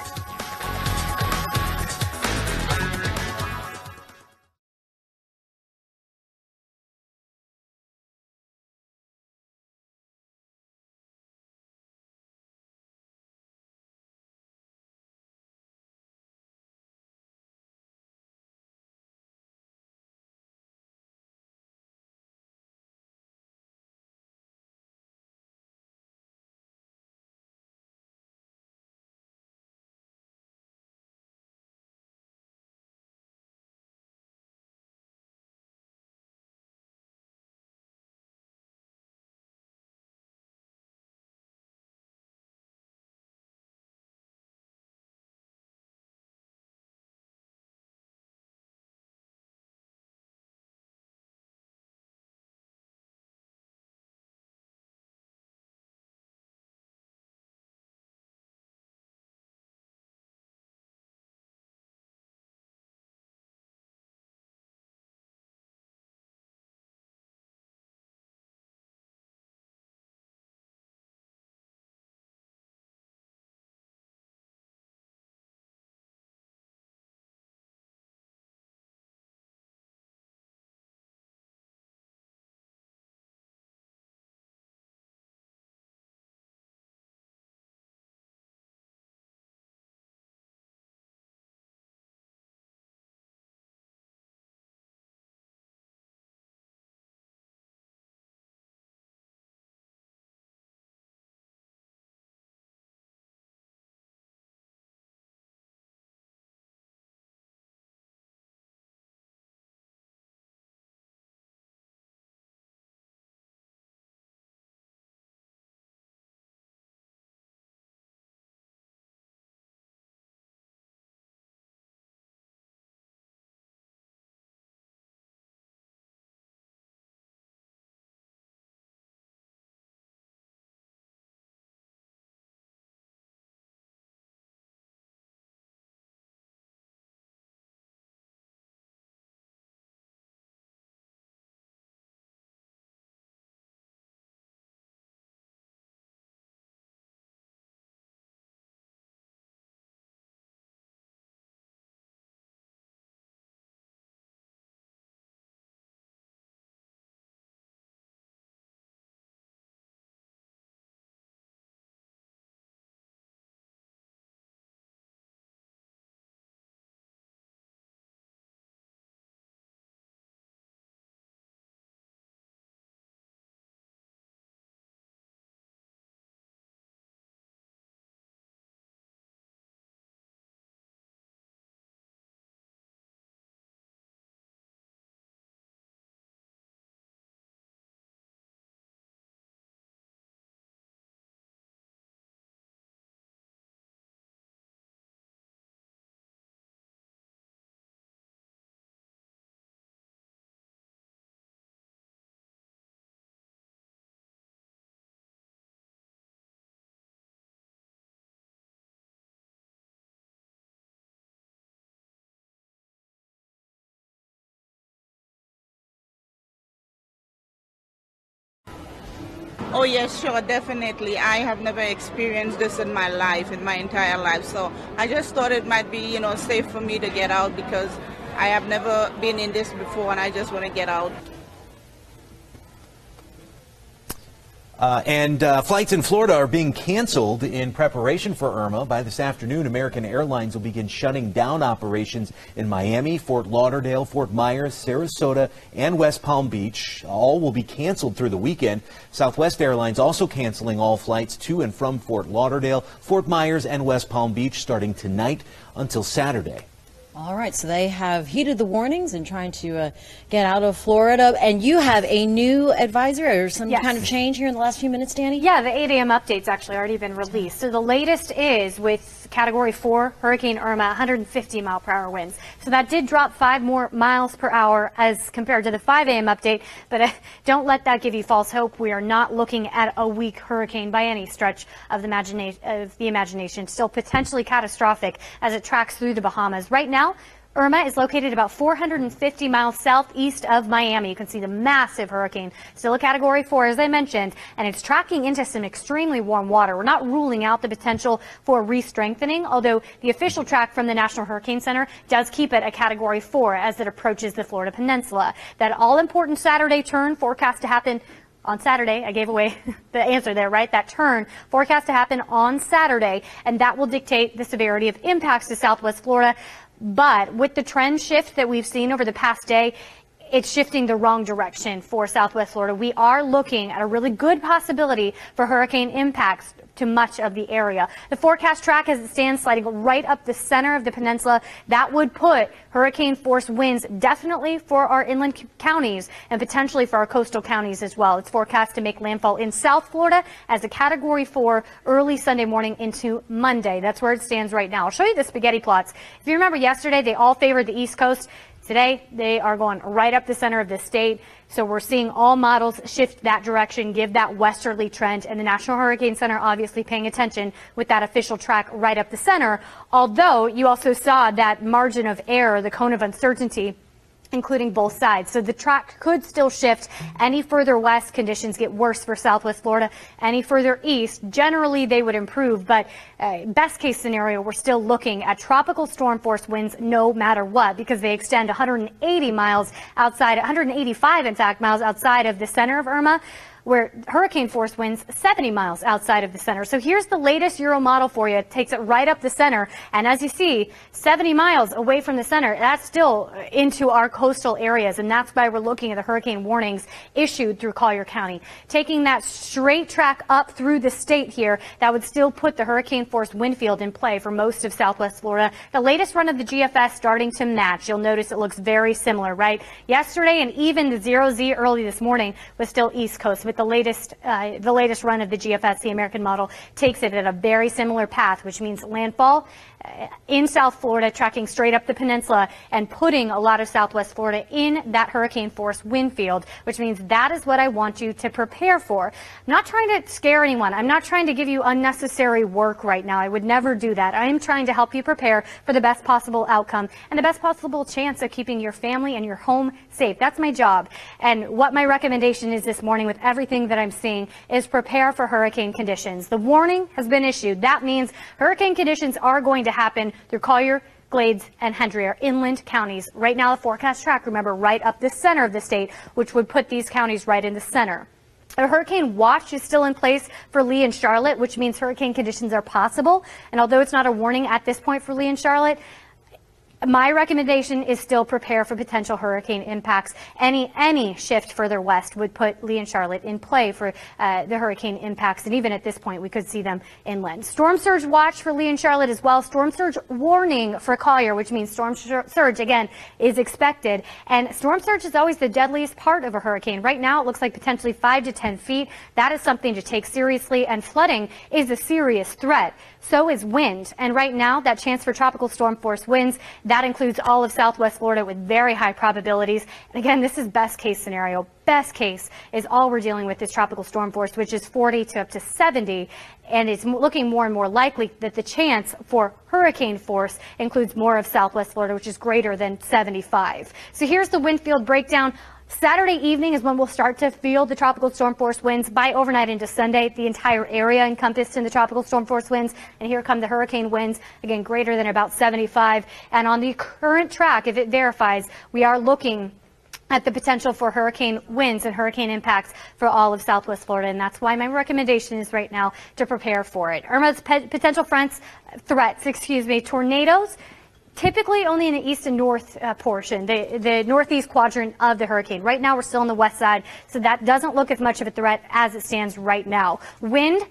Oh yes, sure, definitely. I have never experienced this in my life, in my entire life. So I just thought it might be, safe for me to get out because I have never been in this before and I just want to get out. Flights in Florida are being canceled in preparation for Irma. By this afternoon, American Airlines will begin shutting down operations in Miami, Fort Lauderdale, Fort Myers, Sarasota, and West Palm Beach. All will be canceled through the weekend. Southwest Airlines also canceling all flights to and from Fort Lauderdale, Fort Myers, and West Palm Beach starting tonight until Saturday. All right, so they have heeded the warnings and trying to get out of Florida. And you have a new advisor or some kind of change here in the last few minutes, Danny? Yeah, the 8 a.m. update's actually already been released. So the latest is with Category 4 Hurricane Irma, 150-mile-per-hour winds. So that did drop 5 more miles per hour as compared to the 5 a.m. update. But don't let that give you false hope. We are not looking at a weak hurricane by any stretch of the imagination. Still potentially catastrophic as it tracks through the Bahamas. Right now, Irma is located about 450 miles southeast of Miami. You can see the massive hurricane, still a Category 4, as I mentioned, and it's tracking into some extremely warm water. We're not ruling out the potential for re-strengthening, although the official track from the National Hurricane Center does keep it a Category 4 as it approaches the Florida Peninsula. That all-important Saturday turn forecast to happen on Saturday. I gave away the answer there, right? That turn forecast to happen on Saturday, and that will dictate the severity of impacts to Southwest Florida. But with the trend shift that we've seen over the past day, it's shifting the wrong direction for Southwest Florida. We are looking at a really good possibility for hurricane impacts to much of the area. The forecast track as it stands sliding right up the center of the peninsula. That would put hurricane force winds definitely for our inland counties and potentially for our coastal counties as well. It's forecast to make landfall in South Florida as a Category 4 early Sunday morning into Monday. That's where it stands right now. I'll show you the spaghetti plots. If you remember yesterday, they all favored the East Coast. Today, they are going right up the center of the state. So we're seeing all models shift that direction, give that westerly trend, and the National Hurricane Center obviously paying attention with that official track right up the center. Although you also saw that margin of error, the cone of uncertainty, including both sides. So the track could still shift. Any further west, conditions get worse for Southwest Florida. Any further east, generally they would improve. But best case scenario, we're still looking at tropical storm force winds no matter what, because they extend 180 miles outside, 185 in fact, miles outside of the center of Irma, where hurricane force winds 70 miles outside of the center. So here's the latest Euro model for you. It takes it right up the center. And as you see, 70 miles away from the center, that's still into our coastal areas. And that's why we're looking at the hurricane warnings issued through Collier County. Taking that straight track up through the state here, that would still put the hurricane force wind field in play for most of Southwest Florida. The latest run of the GFS starting to match. You'll notice it looks very similar, right? Yesterday and even the 0Z early this morning was still East Coast. With the latest run of the GFS, the American model, takes it at a very similar path, which means landfall in South Florida, tracking straight up the peninsula and putting a lot of Southwest Florida in that hurricane force wind field, which means that is what I want you to prepare for. I'm not trying to scare anyone. I'm not trying to give you unnecessary work right now. I would never do that. I am trying to help you prepare for the best possible outcome and the best possible chance of keeping your family and your home safe. That's my job. And what my recommendation is this morning with everything that I'm seeing is prepare for hurricane conditions. The warning has been issued. That means hurricane conditions are going to happen through Collier, Glades, and Hendry, our inland counties. Right now, the forecast track, remember, right up the center of the state, which would put these counties right in the center. A hurricane watch is still in place for Lee and Charlotte, which means hurricane conditions are possible. And although it's not a warning at this point for Lee and Charlotte, my recommendation is still prepare for potential hurricane impacts. Any shift further west would put Lee and Charlotte in play for the hurricane impacts. And even at this point, we could see them inland. Storm surge watch for Lee and Charlotte as well. Storm surge warning for Collier, which means storm surge, again, is expected. And storm surge is always the deadliest part of a hurricane. Right now, it looks like potentially 5 to 10 feet. That is something to take seriously. And flooding is a serious threat. So is wind. And right now, that chance for tropical storm force winds, that includes all of Southwest Florida with very high probabilities. And again, this is best case scenario. Best case is all we're dealing with is tropical storm force, which is 40 to up to 70. And it's looking more and more likely that the chance for hurricane force includes more of Southwest Florida, which is greater than 75. So here's the wind field breakdown. Saturday evening is when we'll start to feel the tropical storm force winds. By overnight into Sunday, the entire area encompassed in the tropical storm force winds. And here come the hurricane winds, again, greater than about 75. And on the current track, if it verifies, we are looking at the potential for hurricane winds and hurricane impacts for all of Southwest Florida. And that's why my recommendation is right now to prepare for it. Irma's potential threats, tornadoes, typically only in the east and north portion, the northeast quadrant of the hurricane. Right now, we're still on the west side, so that doesn't look as much of a threat as it stands right now. Wind,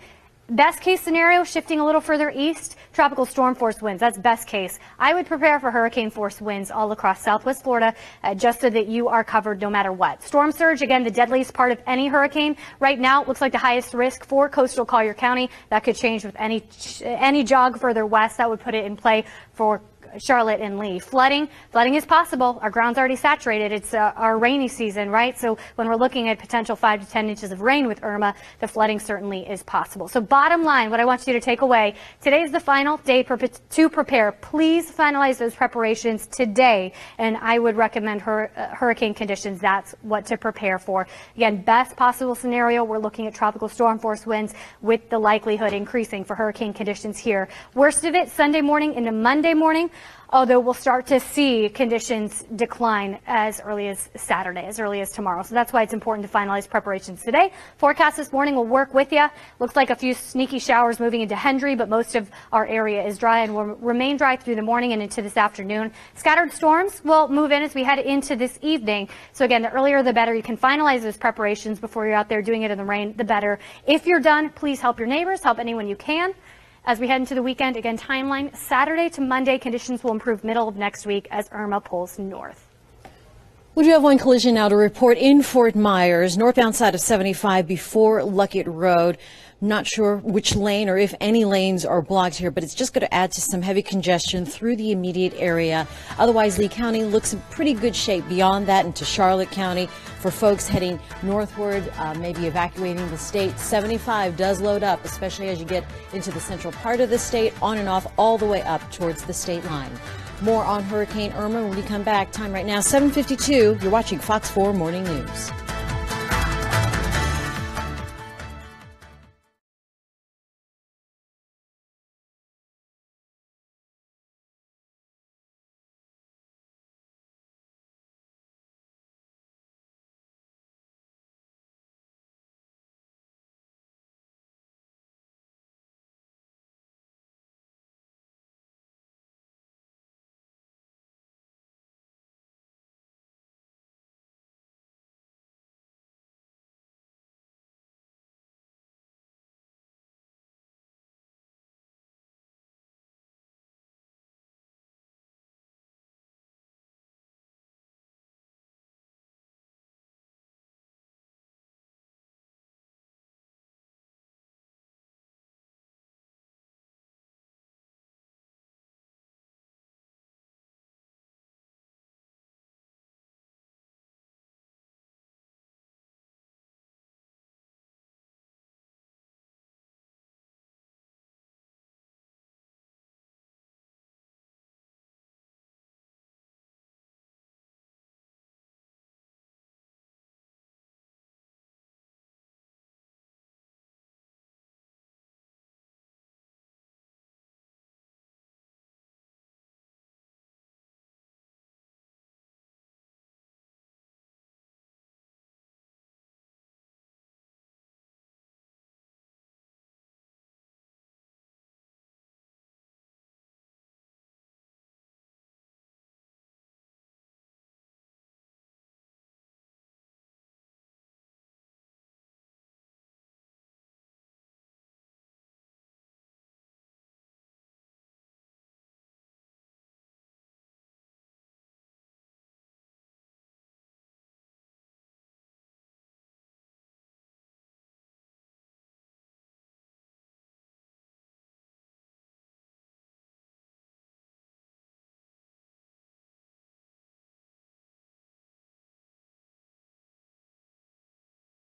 best case scenario, shifting a little further east, tropical storm force winds. That's best case. I would prepare for hurricane force winds all across Southwest Florida, just so that you are covered no matter what. Storm surge, again, the deadliest part of any hurricane. Right now, it looks like the highest risk for coastal Collier County. That could change with any jog further west. That would put it in play for Charlotte and Lee. Flooding is possible. Our ground's already saturated. It's our rainy season, right? So when we're looking at potential 5 to 10 inches of rain with Irma, the flooding certainly is possible. So bottom line, what I want you to take away, today is the final day to prepare. Please finalize those preparations today, and I would recommend hurricane conditions. That's what to prepare for. Again, best possible scenario, we're looking at tropical storm force winds with the likelihood increasing for hurricane conditions here. Worst of it, Sunday morning into Monday morning, although we'll start to see conditions decline as early as Saturday, as early as tomorrow. So that's why it's important to finalize preparations today. Forecast this morning will work with you. Looks like a few sneaky showers moving into Hendry, but most of our area is dry and will remain dry through the morning and into this afternoon. Scattered storms will move in as we head into this evening. So again, the earlier the better. You can finalize those preparations before you're out there doing it in the rain, the better. If you're done, please help your neighbors, help anyone you can. As we head into the weekend, again, timeline, Saturday to Monday, conditions will improve middle of next week as Irma pulls north. We do have one collision now to report in Fort Myers, northbound side of 75 before Luckett Road. Not sure which lane or if any lanes are blocked here, but it's just going to add to some heavy congestion through the immediate area. Otherwise, Lee County looks in pretty good shape beyond that into Charlotte County. For folks heading northward, maybe evacuating the state, 75 does load up, especially as you get into the central part of the state, on and off all the way up towards the state line. More on Hurricane Irma when we come back. Time right now, 7:52. You're watching Fox 4 Morning News.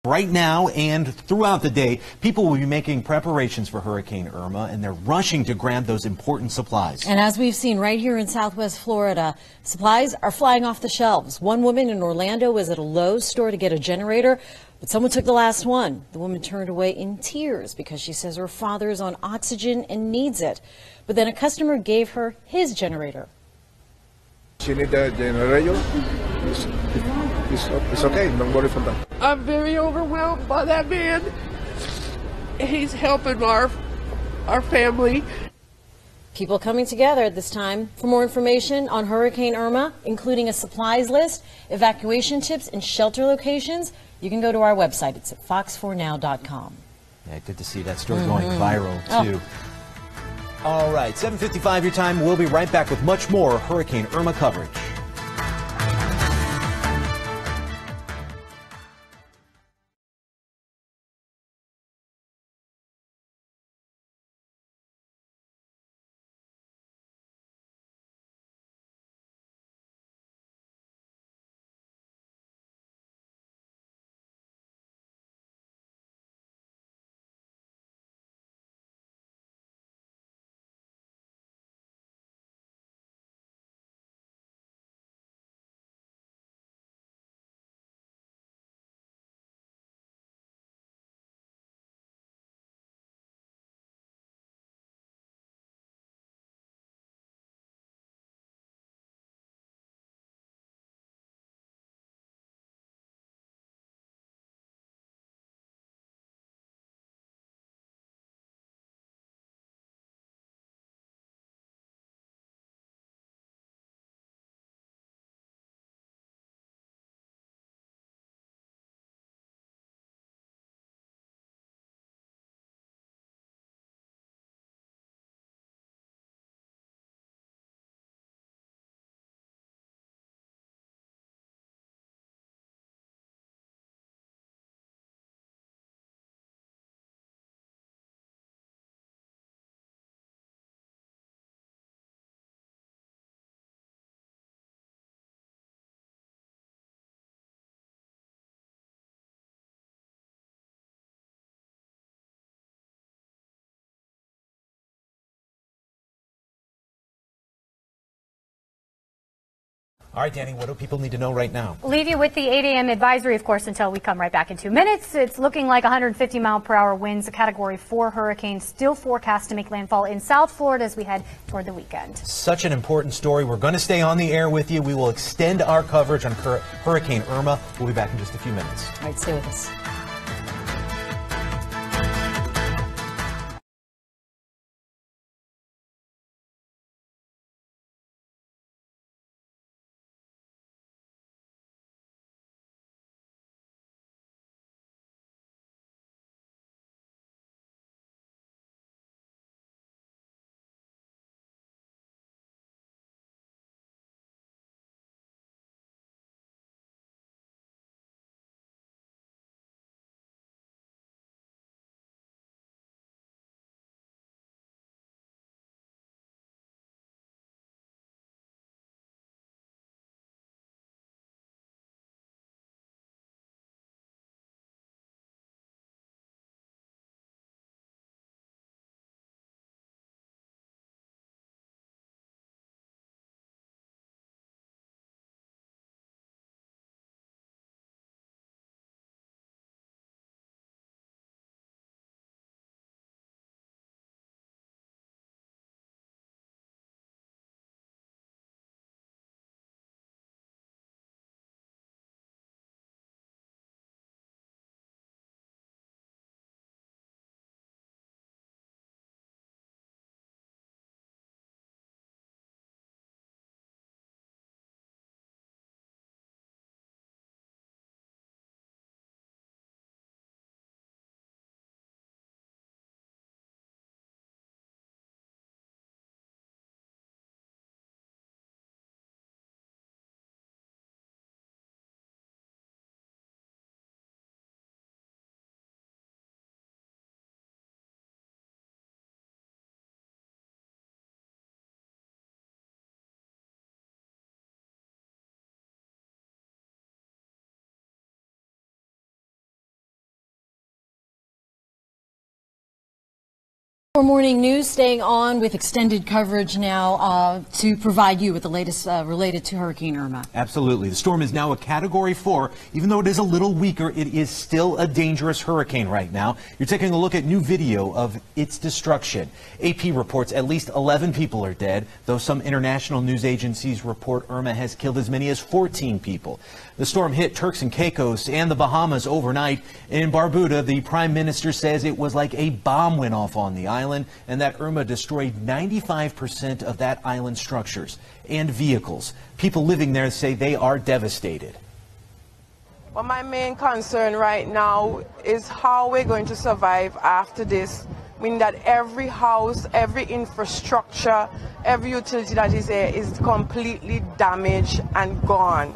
right now and throughout the day, people will be making preparations for Hurricane Irma, and they're rushing to grab those important supplies. And as we've seen right here in Southwest Florida, supplies are flying off the shelves. One woman in Orlando was at a Lowe's store to get a generator, but someone took the last one. The woman turned away in tears because she says her father is on oxygen and needs it. But then a customer gave her his generator. She needs a generator. It's okay. Don't worry for that. I'm very overwhelmed by that man. He's helping our family. People coming together at this time. For more information on Hurricane Irma, including a supplies list, evacuation tips, and shelter locations, you can go to our website. It's at fox4now.com. Yeah, good to see that story going viral, too. All right, 7:55 your time. We'll be right back with much more Hurricane Irma coverage. All right, Danny, what do people need to know right now? We'll leave you with the 8 a.m. advisory, of course, until we come right back in 2 minutes. It's looking like 150-mile-per-hour winds, a Category 4 hurricane, still forecast to make landfall in South Florida as we head toward the weekend. Such an important story. We're going to stay on the air with you. We will extend our coverage on Hurricane Irma. We'll be back in just a few minutes. All right, stay with us. For morning news, staying on with extended coverage now to provide you with the latest related to Hurricane Irma. Absolutely. The storm is now a Category 4. Even though it is a little weaker, it is still a dangerous hurricane right now. You're taking a look at new video of its destruction. AP reports at least 11 people are dead, though some international news agencies report Irma has killed as many as 14 people. The storm hit Turks and Caicos and the Bahamas overnight. In Barbuda, the Prime Minister says it was like a bomb went off on the island and that Irma destroyed 95% of that island's structures and vehicles. People living there say they are devastated. Well, my main concern right now is how we're going to survive after this. I mean that every house, every infrastructure, every utility that is there is completely damaged and gone.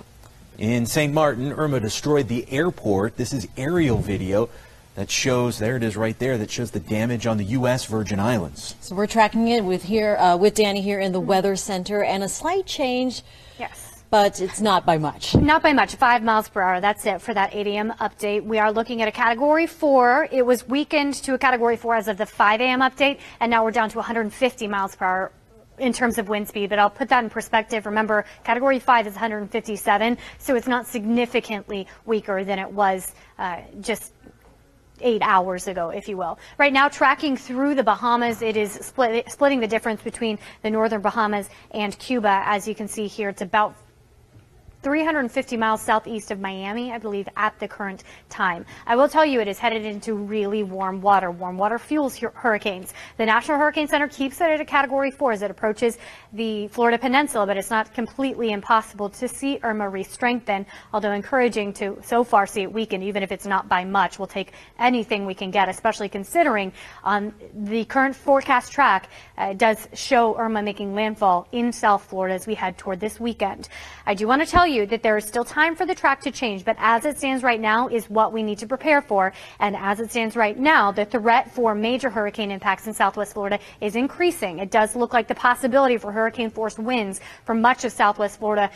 In St. Martin, Irma destroyed the airport. This is aerial video that shows, there it is right there, that shows the damage on the U.S. Virgin Islands. So we're tracking it with Danny here in the Weather Center, and a slight change. Yes. But it's not by much. Not by much. 5 miles per hour. That's it for that 8 a.m. update. We are looking at a Category 4. It was weakened to a Category 4 as of the 5 a.m. update, and now we're down to 150 miles per hour in terms of wind speed, but I'll put that in perspective. Remember, Category 5 is 157, so it's not significantly weaker than it was just 8 hours ago, if you will. Right now, tracking through the Bahamas, it is splitting the difference between the northern Bahamas and Cuba. As you can see here, it's about 350 miles southeast of Miami, I believe, at the current time. I will tell you, it is headed into really warm water. Warm water fuels hurricanes. The National Hurricane Center keeps it at a Category 4 as it approaches the Florida Peninsula, but it's not completely impossible to see Irma re-strengthen, although encouraging to so far see it weaken, even if it's not by much. We'll take anything we can get, especially considering on the current forecast track does show Irma making landfall in South Florida as we head toward this weekend. I do want to tell you that there is still time for the track to change, but as it stands right now is what we need to prepare for. And as it stands right now, the threat for major hurricane impacts in Southwest Florida is increasing. It does look like the possibility for hurricane-force winds for much of Southwest Florida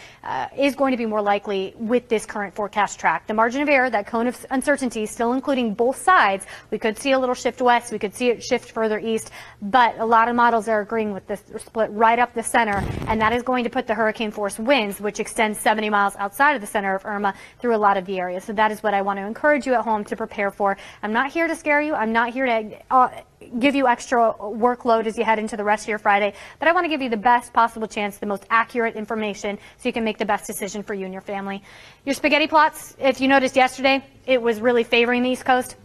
is going to be more likely with this current forecast track. The margin of error, that cone of uncertainty, still including both sides. We could see a little shift west, we could see it shift further east, but a lot of models are agreeing with this split right up the center, and that is going to put the hurricane-force winds, which extend 70 miles outside of the center of Irma, through a lot of the area. So that is what I want to encourage you at home to prepare for. I'm not here to scare you. I'm not here to give you extra workload as you head into the rest of your Friday, but I want to give you the best possible chance, the most accurate information, so you can make the best decision for you and your family. Your spaghetti plots, if you noticed yesterday, it was really favoring the East Coast.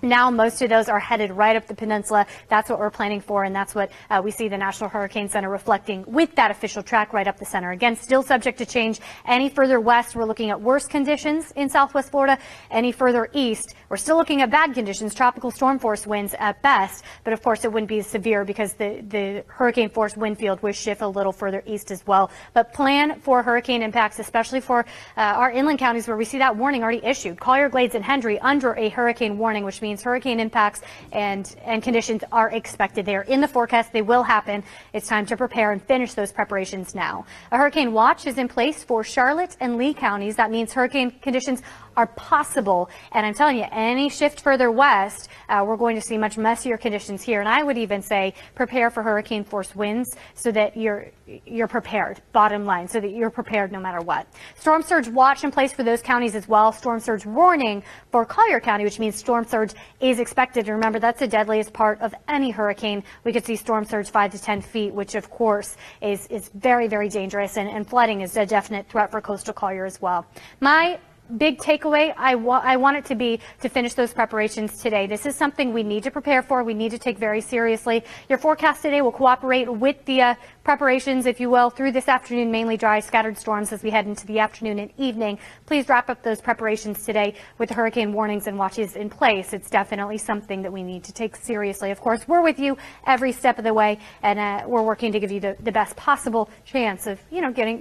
Now most of those are headed right up the peninsula. That's what we're planning for, and that's what we see the National Hurricane Center reflecting with that official track right up the center. Again, still subject to change. Any further west, we're looking at worse conditions in Southwest Florida. Any further east, we're still looking at bad conditions, tropical storm force winds at best, but of course it wouldn't be as severe because the hurricane force wind field would shift a little further east as well. But plan for hurricane impacts, especially for our inland counties where we see that warning already issued. Collier, Glades, and Hendry under a hurricane warning, which means hurricane impacts and conditions are expected. They are in the forecast. They will happen. It's time to prepare and finish those preparations now. A hurricane watch is in place for Charlotte and Lee counties. That means hurricane conditions are possible. And I'm telling you, any shift further west, we're going to see much messier conditions here. And I would even say prepare for hurricane force winds so that you're prepared, bottom line, so that you're prepared no matter what. Storm surge watch in place for those counties as well. Storm surge warning for Collier County, which means storm surge is expected. And remember, that's the deadliest part of any hurricane. We could see storm surge 5 to 10 feet, which of course is very, very dangerous. And flooding is a definite threat for coastal Collier as well. My big takeaway, I want it to be to finish those preparations today. This is something we need to prepare for. We need to take very seriously. Your forecast today will cooperate with the preparations, if you will, through this afternoon. Mainly dry, scattered storms as we head into the afternoon and evening. Please wrap up those preparations today with the hurricane warnings and watches in place. It's definitely something that we need to take seriously. Of course, we're with you every step of the way, and we're working to give you the best possible chance of,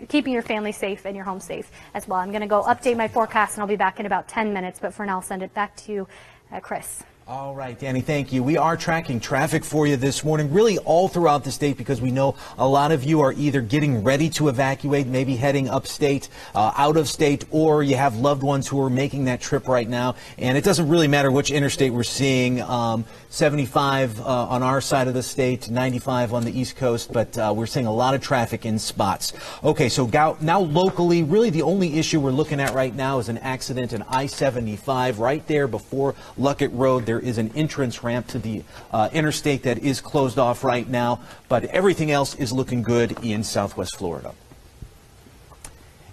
keeping your family safe and your home safe as well. I'm going to go update my forecast, and I'll be back in about 10 minutes. But for now, I'll send it back to you, Chris. All right, Danny, thank you. We are tracking traffic for you this morning, really all throughout the state, because we know a lot of you are either getting ready to evacuate, maybe heading upstate, out of state, or you have loved ones who are making that trip right now. And it doesn't really matter which interstate we're seeing, 75 on our side of the state, 95 on the East Coast, but we're seeing a lot of traffic in spots. Okay, so now locally, really the only issue we're looking at right now is an accident in I-75 right there before Luckett Road. There is an entrance ramp to the interstate that is closed off right now, but everything else is looking good in Southwest Florida.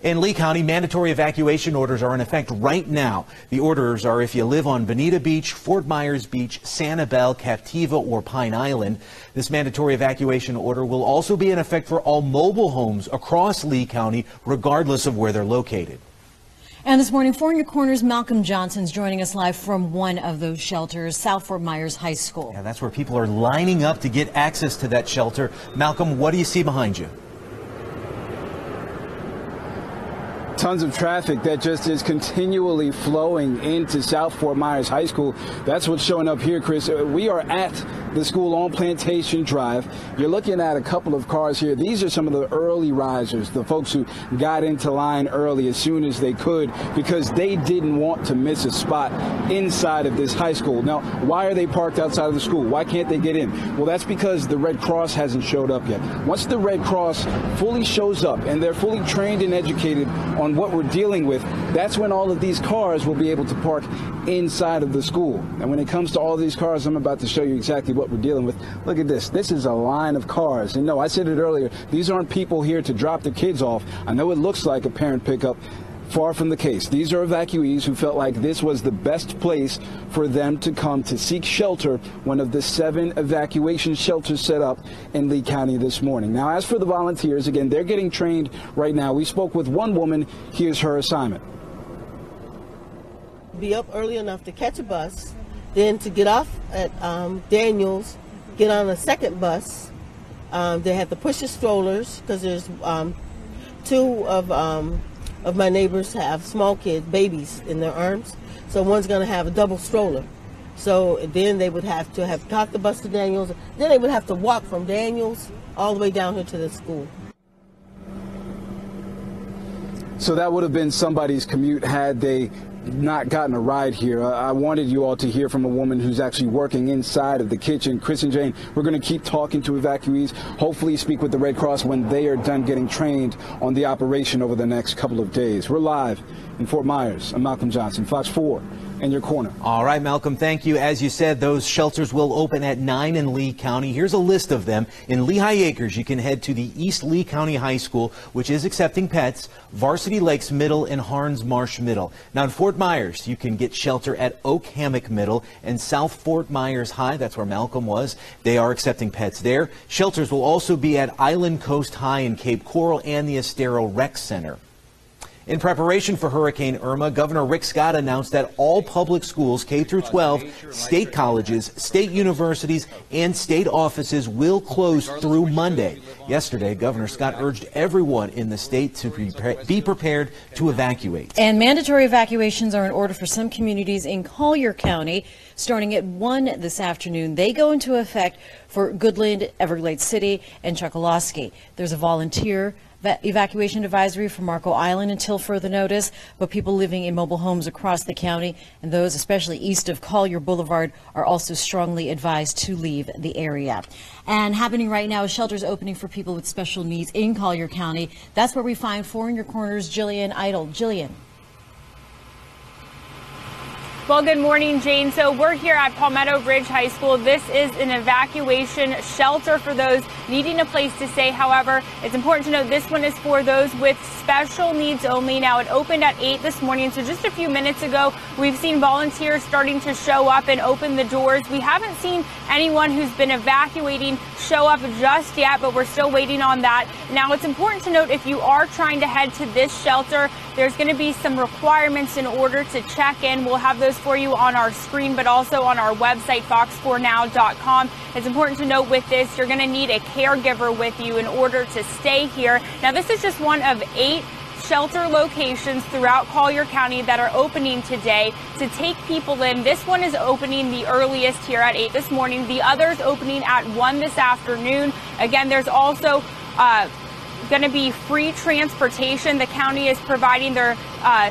In Lee County, mandatory evacuation orders are in effect right now. The orders are if you live on Bonita Beach, Fort Myers Beach, Sanibel, Captiva, or Pine Island. This mandatory evacuation order will also be in effect for all mobile homes across Lee County, regardless of where they're located. And this morning, 4 in Your Corner's Malcolm Johnson's joining us live from one of those shelters, South Fort Myers High School. Yeah, that's where people are lining up to get access to that shelter. Malcolm, what do you see behind you? Tons of traffic that just is continually flowing into South Fort Myers High School. That's what's showing up here, Chris. We are at the school on Plantation Drive. You're looking at a couple of cars here. These are some of the early risers, the folks who got into line early as soon as they could because they didn't want to miss a spot inside of this high school. Now, why are they parked outside of the school? Why can't they get in? Well, that's because the Red Cross hasn't showed up yet. Once the Red Cross fully shows up and they're fully trained and educated on what we're dealing with, that's when all of these cars will be able to park inside of the school. And when it comes to all these cars, I'm about to show you exactly what we're dealing with. Look at this. This is a line of cars. And no, I said it earlier, these aren't people here to drop their kids off. I know it looks like a parent pickup. Far from the case. These are evacuees who felt like this was the best place for them to come to seek shelter, one of the 7 evacuation shelters set up in Lee County this morning. Now, as for the volunteers, again, they're getting trained right now. We spoke with one woman. Here's her assignment. Be up early enough to catch a bus, then to get off at Daniels, get on a second bus. They have to push the strollers because there's 2 of my neighbors have small kids, babies in their arms. So one's going to have a double stroller. So then they would have to caught the bus to Daniels. Then they would have to walk from Daniels all the way down here to the school. So that would have been somebody's commute had they not gotten a ride here. I wanted you all to hear from a woman who's actually working inside of the kitchen. Chris and Jane, we're going to keep talking to evacuees, hopefully speak with the Red Cross when they are done getting trained on the operation over the next couple of days. We're live in Fort Myers. I'm Malcolm Johnson, Fox 4. In your corner. All right, Malcolm, thank you. As you said, those shelters will open at 9 in Lee County. Here's a list of them. In Lehigh Acres, you can head to the East Lee County High School, which is accepting pets, Varsity Lakes Middle, and Harns Marsh Middle. Now, in Fort Myers, you can get shelter at Oak Hammock Middle and South Fort Myers High. That's where Malcolm was. They are accepting pets there. Shelters will also be at Island Coast High in Cape Coral and the Estero Rec Center. In preparation for Hurricane Irma, Governor Rick Scott announced that all public schools, K through 12, state colleges, state universities, and state offices will close through Monday. Yesterday, Governor Scott urged everyone in the state to be prepared to evacuate. And mandatory evacuations are in order for some communities in Collier County. Starting at 1 this afternoon, they go into effect for Goodland, Everglades City, and Chokoloskee. There's a volunteer evacuation advisory for Marco Island until further notice, but people living in mobile homes across the county and those especially east of Collier Boulevard are also strongly advised to leave the area. And happening right now is shelters opening for people with special needs in Collier County. That's where we find 4 in Your Corner's Jillian Idle. Jillian. Well, good morning, Jane. So we're here at Palmetto Ridge High School. This is an evacuation shelter for those needing a place to stay. However, it's important to note this one is for those with special needs only. Now, it opened at 8 this morning, so just a few minutes ago, we've seen volunteers starting to show up and open the doors. We haven't seen anyone who's been evacuating show up just yet, but we're still waiting on that. Now, it's important to note if you are trying to head to this shelter, there's going to be some requirements in order to check in. We'll have those for you on our screen, but also on our website, fox4now.com. It's important to note with this, you're going to need a caregiver with you in order to stay here. Now, this is just one of 8 shelter locations throughout Collier County that are opening today to take people in. This one is opening the earliest here at 8 this morning. The others opening at 1 this afternoon. Again, there's also going to be free transportation. The county is providing, they're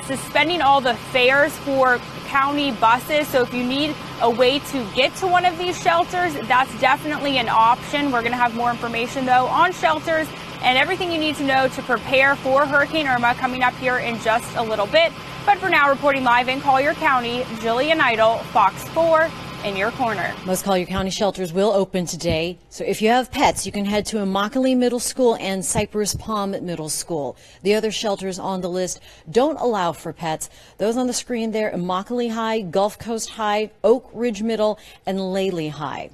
suspending all the fares for county buses. So if you need a way to get to one of these shelters, that's definitely an option. We're going to have more information, though, on shelters and everything you need to know to prepare for Hurricane Irma coming up here in just a little bit. But for now, reporting live in Collier County, Jillian Idle, Fox 4. In your corner. Most Collier County shelters will open today, so if you have pets, you can head to Immokalee Middle School and Cypress Palm Middle School. The other shelters on the list don't allow for pets. Those on the screen there, Immokalee High, Gulf Coast High, Oak Ridge Middle, and Laley High.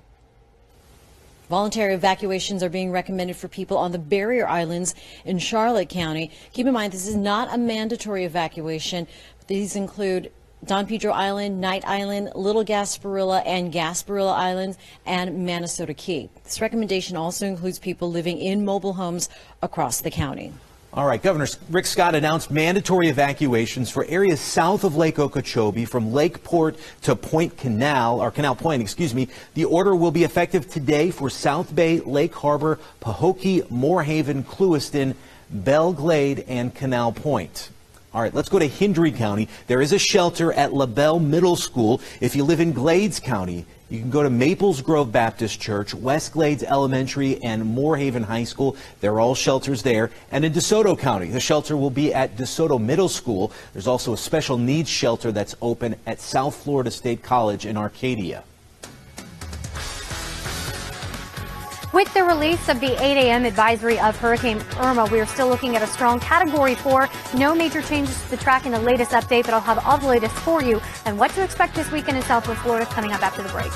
Voluntary evacuations are being recommended for people on the barrier islands in Charlotte County. Keep in mind, this is not a mandatory evacuation. These include Don Pedro Island, Knight Island, Little Gasparilla and Gasparilla Islands, and Manasota Key. This recommendation also includes people living in mobile homes across the county. All right, Governor Rick Scott announced mandatory evacuations for areas south of Lake Okeechobee from Lakeport to Point Canal, or Canal Point, excuse me. The order will be effective today for South Bay, Lake Harbor, Pahokee, Moorhaven, Clewiston, Belle Glade, and Canal Point. All right, let's go to Hendry County. There is a shelter at LaBelle Middle School. If you live in Glades County, you can go to Maples Grove Baptist Church, West Glades Elementary, and Moorhaven High School. They're all shelters there. And in DeSoto County, the shelter will be at DeSoto Middle School. There's also a special needs shelter that's open at South Florida State College in Arcadia. With the release of the 8 a.m. advisory of Hurricane Irma, we are still looking at a strong Category 4. No major changes to the track in the latest update, but I'll have all the latest for you and what to expect this weekend in Southwest Florida coming up after the break.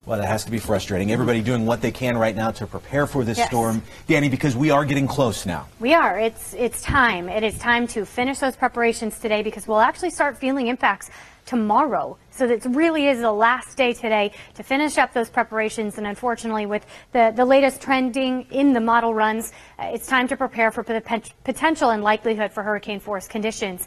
Well, that has to be frustrating. Everybody doing what they can right now to prepare for this Yes. storm. Danny, because we are getting close now. We are. It's time. It is time to finish those preparations today because we'll actually start feeling impacts tomorrow. So it really is the last day today to finish up those preparations. And unfortunately, with the latest trending in the model runs, it's time to prepare for the potential and likelihood for hurricane force conditions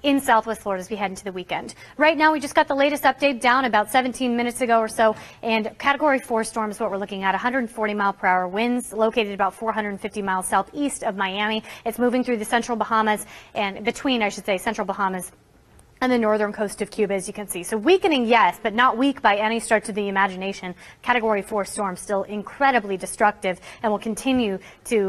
in Southwest Florida as we head into the weekend. Right now, we just got the latest update down about 17 minutes ago or so, and Category 4 storm is what we're looking at. 140-mile-per-hour winds located about 450 miles southeast of Miami. It's moving through the central Bahamas and between, I should say, central Bahamas and the northern coast of Cuba, as you can see. So weakening, yes, but not weak by any stretch of the imagination. Category 4 storm still incredibly destructive and will continue to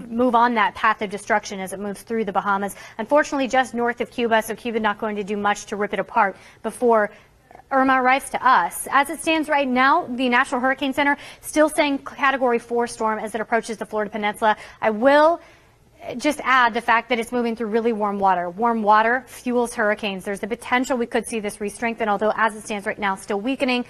move on that path of destruction as it moves through the Bahamas. Unfortunately, just north of Cuba, so Cuba not going to do much to rip it apart before Irma arrives to us. As it stands right now, the National Hurricane Center still saying Category 4 storm as it approaches the Florida Peninsula. I will just add the fact that it's moving through really warm water. Warm water fuels hurricanes. There's the potential we could see this re-strengthen, although as it stands right now, still weakening.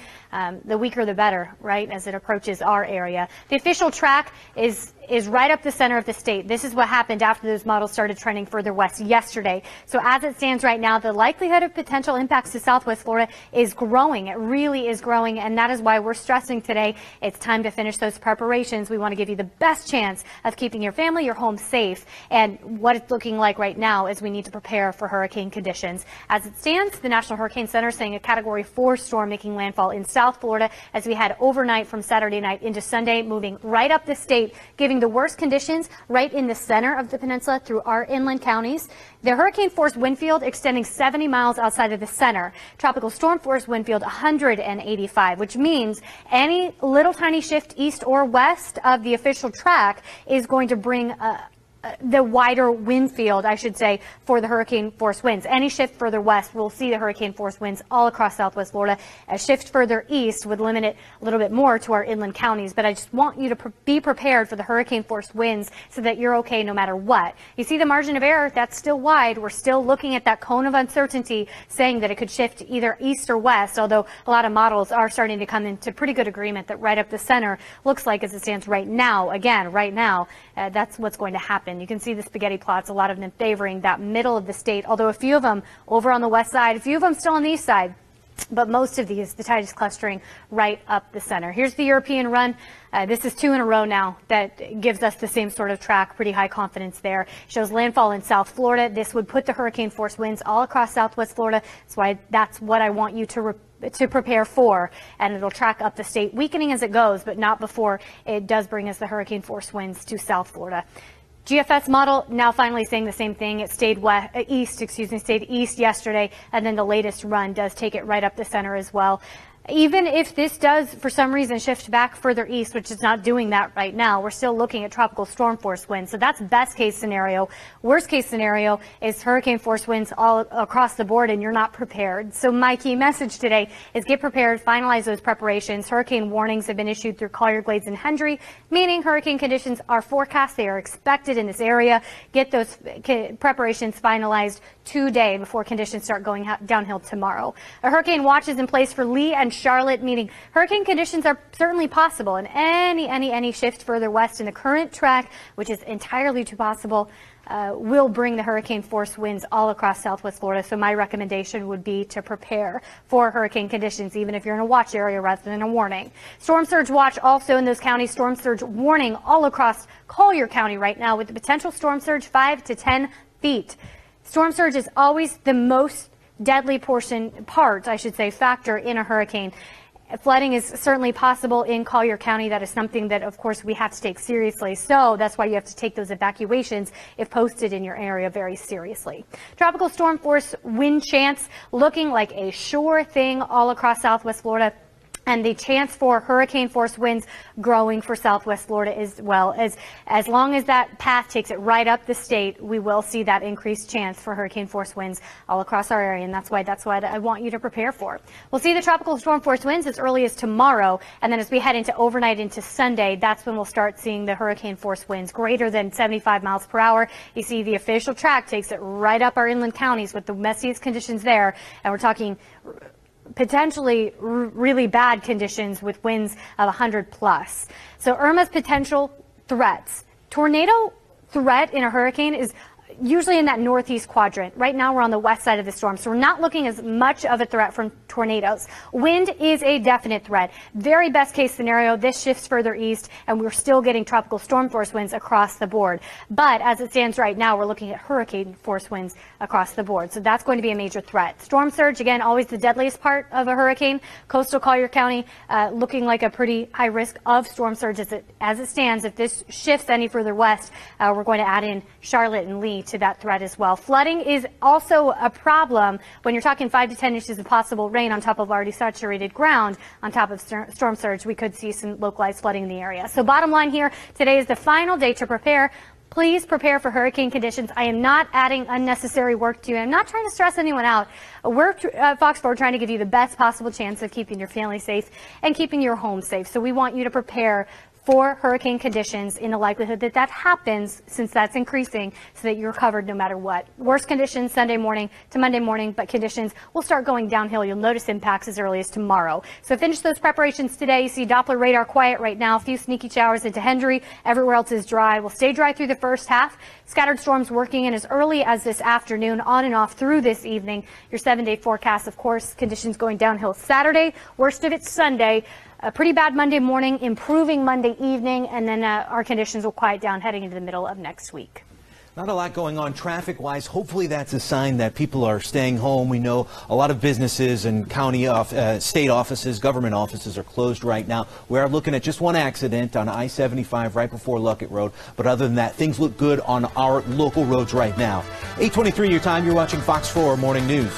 The weaker the better, right, as it approaches our area. The official track is right up the center of the state. This is what happened after those models started trending further west yesterday. So as it stands right now, the likelihood of potential impacts to Southwest Florida is growing. It really is growing, and that is why we're stressing today it's time to finish those preparations. We want to give you the best chance of keeping your family, your home safe. And what it's looking like right now is we need to prepare for hurricane conditions. As it stands, the National Hurricane Center saying a Category 4 storm making landfall in South Florida as we head overnight from Saturday night into Sunday, moving right up the state, giving the worst conditions right in the center of the peninsula through our inland counties. The hurricane force wind field extending 70 miles outside of the center. Tropical storm force wind field 185, which means any little tiny shift east or west of the official track is going to bring the wider wind field, I should say, for the hurricane force winds. Any shift further west, we'll see the hurricane force winds all across Southwest Florida. A shift further east would limit it a little bit more to our inland counties, but I just want you to be prepared for the hurricane force winds so that you're okay no matter what. You see the margin of error, that's still wide. We're still looking at that cone of uncertainty saying that it could shift either east or west, although a lot of models are starting to come into pretty good agreement that right up the center looks like as it stands right now, again, right now, that's what's going to happen. You can see the spaghetti plots, a lot of them favoring that middle of the state, although a few of them over on the west side, a few of them still on the east side. But most of these, the tide is clustering right up the center. Here's the European run. This is 2 in a row now that gives us the same sort of track, pretty high confidence there. Shows landfall in South Florida. This would put the hurricane force winds all across Southwest Florida. That's what I want you to prepare for, and it'll track up the state, weakening as it goes, but not before it does bring us the hurricane force winds to South Florida. GFS model now finally saying the same thing. It stayed stayed east yesterday, and then the latest run does take it right up the center as well. Even if this does, for some reason, shift back further east, which is not doing that right now, we're still looking at tropical storm force winds. So that's best case scenario. Worst case scenario is hurricane force winds all across the board, and you're not prepared. So my key message today is get prepared, finalize those preparations. Hurricane warnings have been issued through Collier, Glades, and Hendry, meaning hurricane conditions are forecast. They are expected in this area. Get those preparations finalized today before conditions start going downhill tomorrow. A hurricane watch is in place for Lee and Charlotte, meaning hurricane conditions are certainly possible, and any shift further west in the current track, which is entirely too possible, will bring the hurricane force winds all across Southwest Florida. So my recommendation would be to prepare for hurricane conditions, even if you're in a watch area rather than a warning. Storm surge watch also in those counties. Storm surge warning all across Collier County right now with the potential storm surge 5 to 10 feet. Storm surge is always the most deadly factor in a hurricane. Flooding is certainly possible in Collier County. That is something that, of course, we have to take seriously. So that's why you have to take those evacuations, if posted in your area, very seriously. Tropical storm force wind chance looking like a sure thing all across Southwest Florida. And the chance for hurricane force winds growing for Southwest Florida as well. As long as that path takes it right up the state, we will see that increased chance for hurricane force winds all across our area. And that's what I want you to prepare for. We'll see the tropical storm force winds as early as tomorrow. And then as we head into overnight into Sunday, that's when we'll start seeing the hurricane force winds greater than 75 miles per hour. You see the official track takes it right up our inland counties with the messiest conditions there. And we're talking potentially really bad conditions with winds of 100 plus. So Irma's potential threats. Tornado threat in a hurricane is usually in that northeast quadrant. Right now we're on the west side of the storm, so we're not looking as much of a threat from tornadoes. Wind is a definite threat. Very best case scenario, this shifts further east and we're still getting tropical storm force winds across the board. But as it stands right now, we're looking at hurricane force winds across the board. So that's going to be a major threat. Storm surge, again, always the deadliest part of a hurricane. Coastal Collier County looking like a pretty high risk of storm surge as it stands. If this shifts any further west, we're going to add in Charlotte and Lee to that threat as well. Flooding is also a problem when you're talking 5 to 10 inches of possible rain on top of already saturated ground. On top of storm surge, we could see some localized flooding in the area. So bottom line here, today is the final day to prepare. Please prepare for hurricane conditions. I am not adding unnecessary work to you. I'm not trying to stress anyone out. We're at Fox 4 trying to give you the best possible chance of keeping your family safe and keeping your home safe. So we want you to prepare for hurricane conditions in the likelihood that that happens, since that's increasing, so that you're covered no matter what. Worst conditions Sunday morning to Monday morning, but conditions will start going downhill. You'll notice impacts as early as tomorrow. So finish those preparations today. You see Doppler radar quiet right now. A few sneaky showers into Hendry. Everywhere else is dry. We'll stay dry through the first half. Scattered storms working in as early as this afternoon, on and off through this evening. Your 7-day forecast, of course, conditions going downhill Saturday. Worst of it Sunday. A pretty bad Monday morning, improving Monday evening, and then our conditions will quiet down heading into the middle of next week. Not a lot going on traffic-wise. Hopefully that's a sign that people are staying home. We know a lot of businesses and county, state offices, government offices are closed right now. We are looking at just one accident on I-75 right before Luckett Road. But other than that, things look good on our local roads right now. 8:23 your time. You're watching Fox 4 Morning News.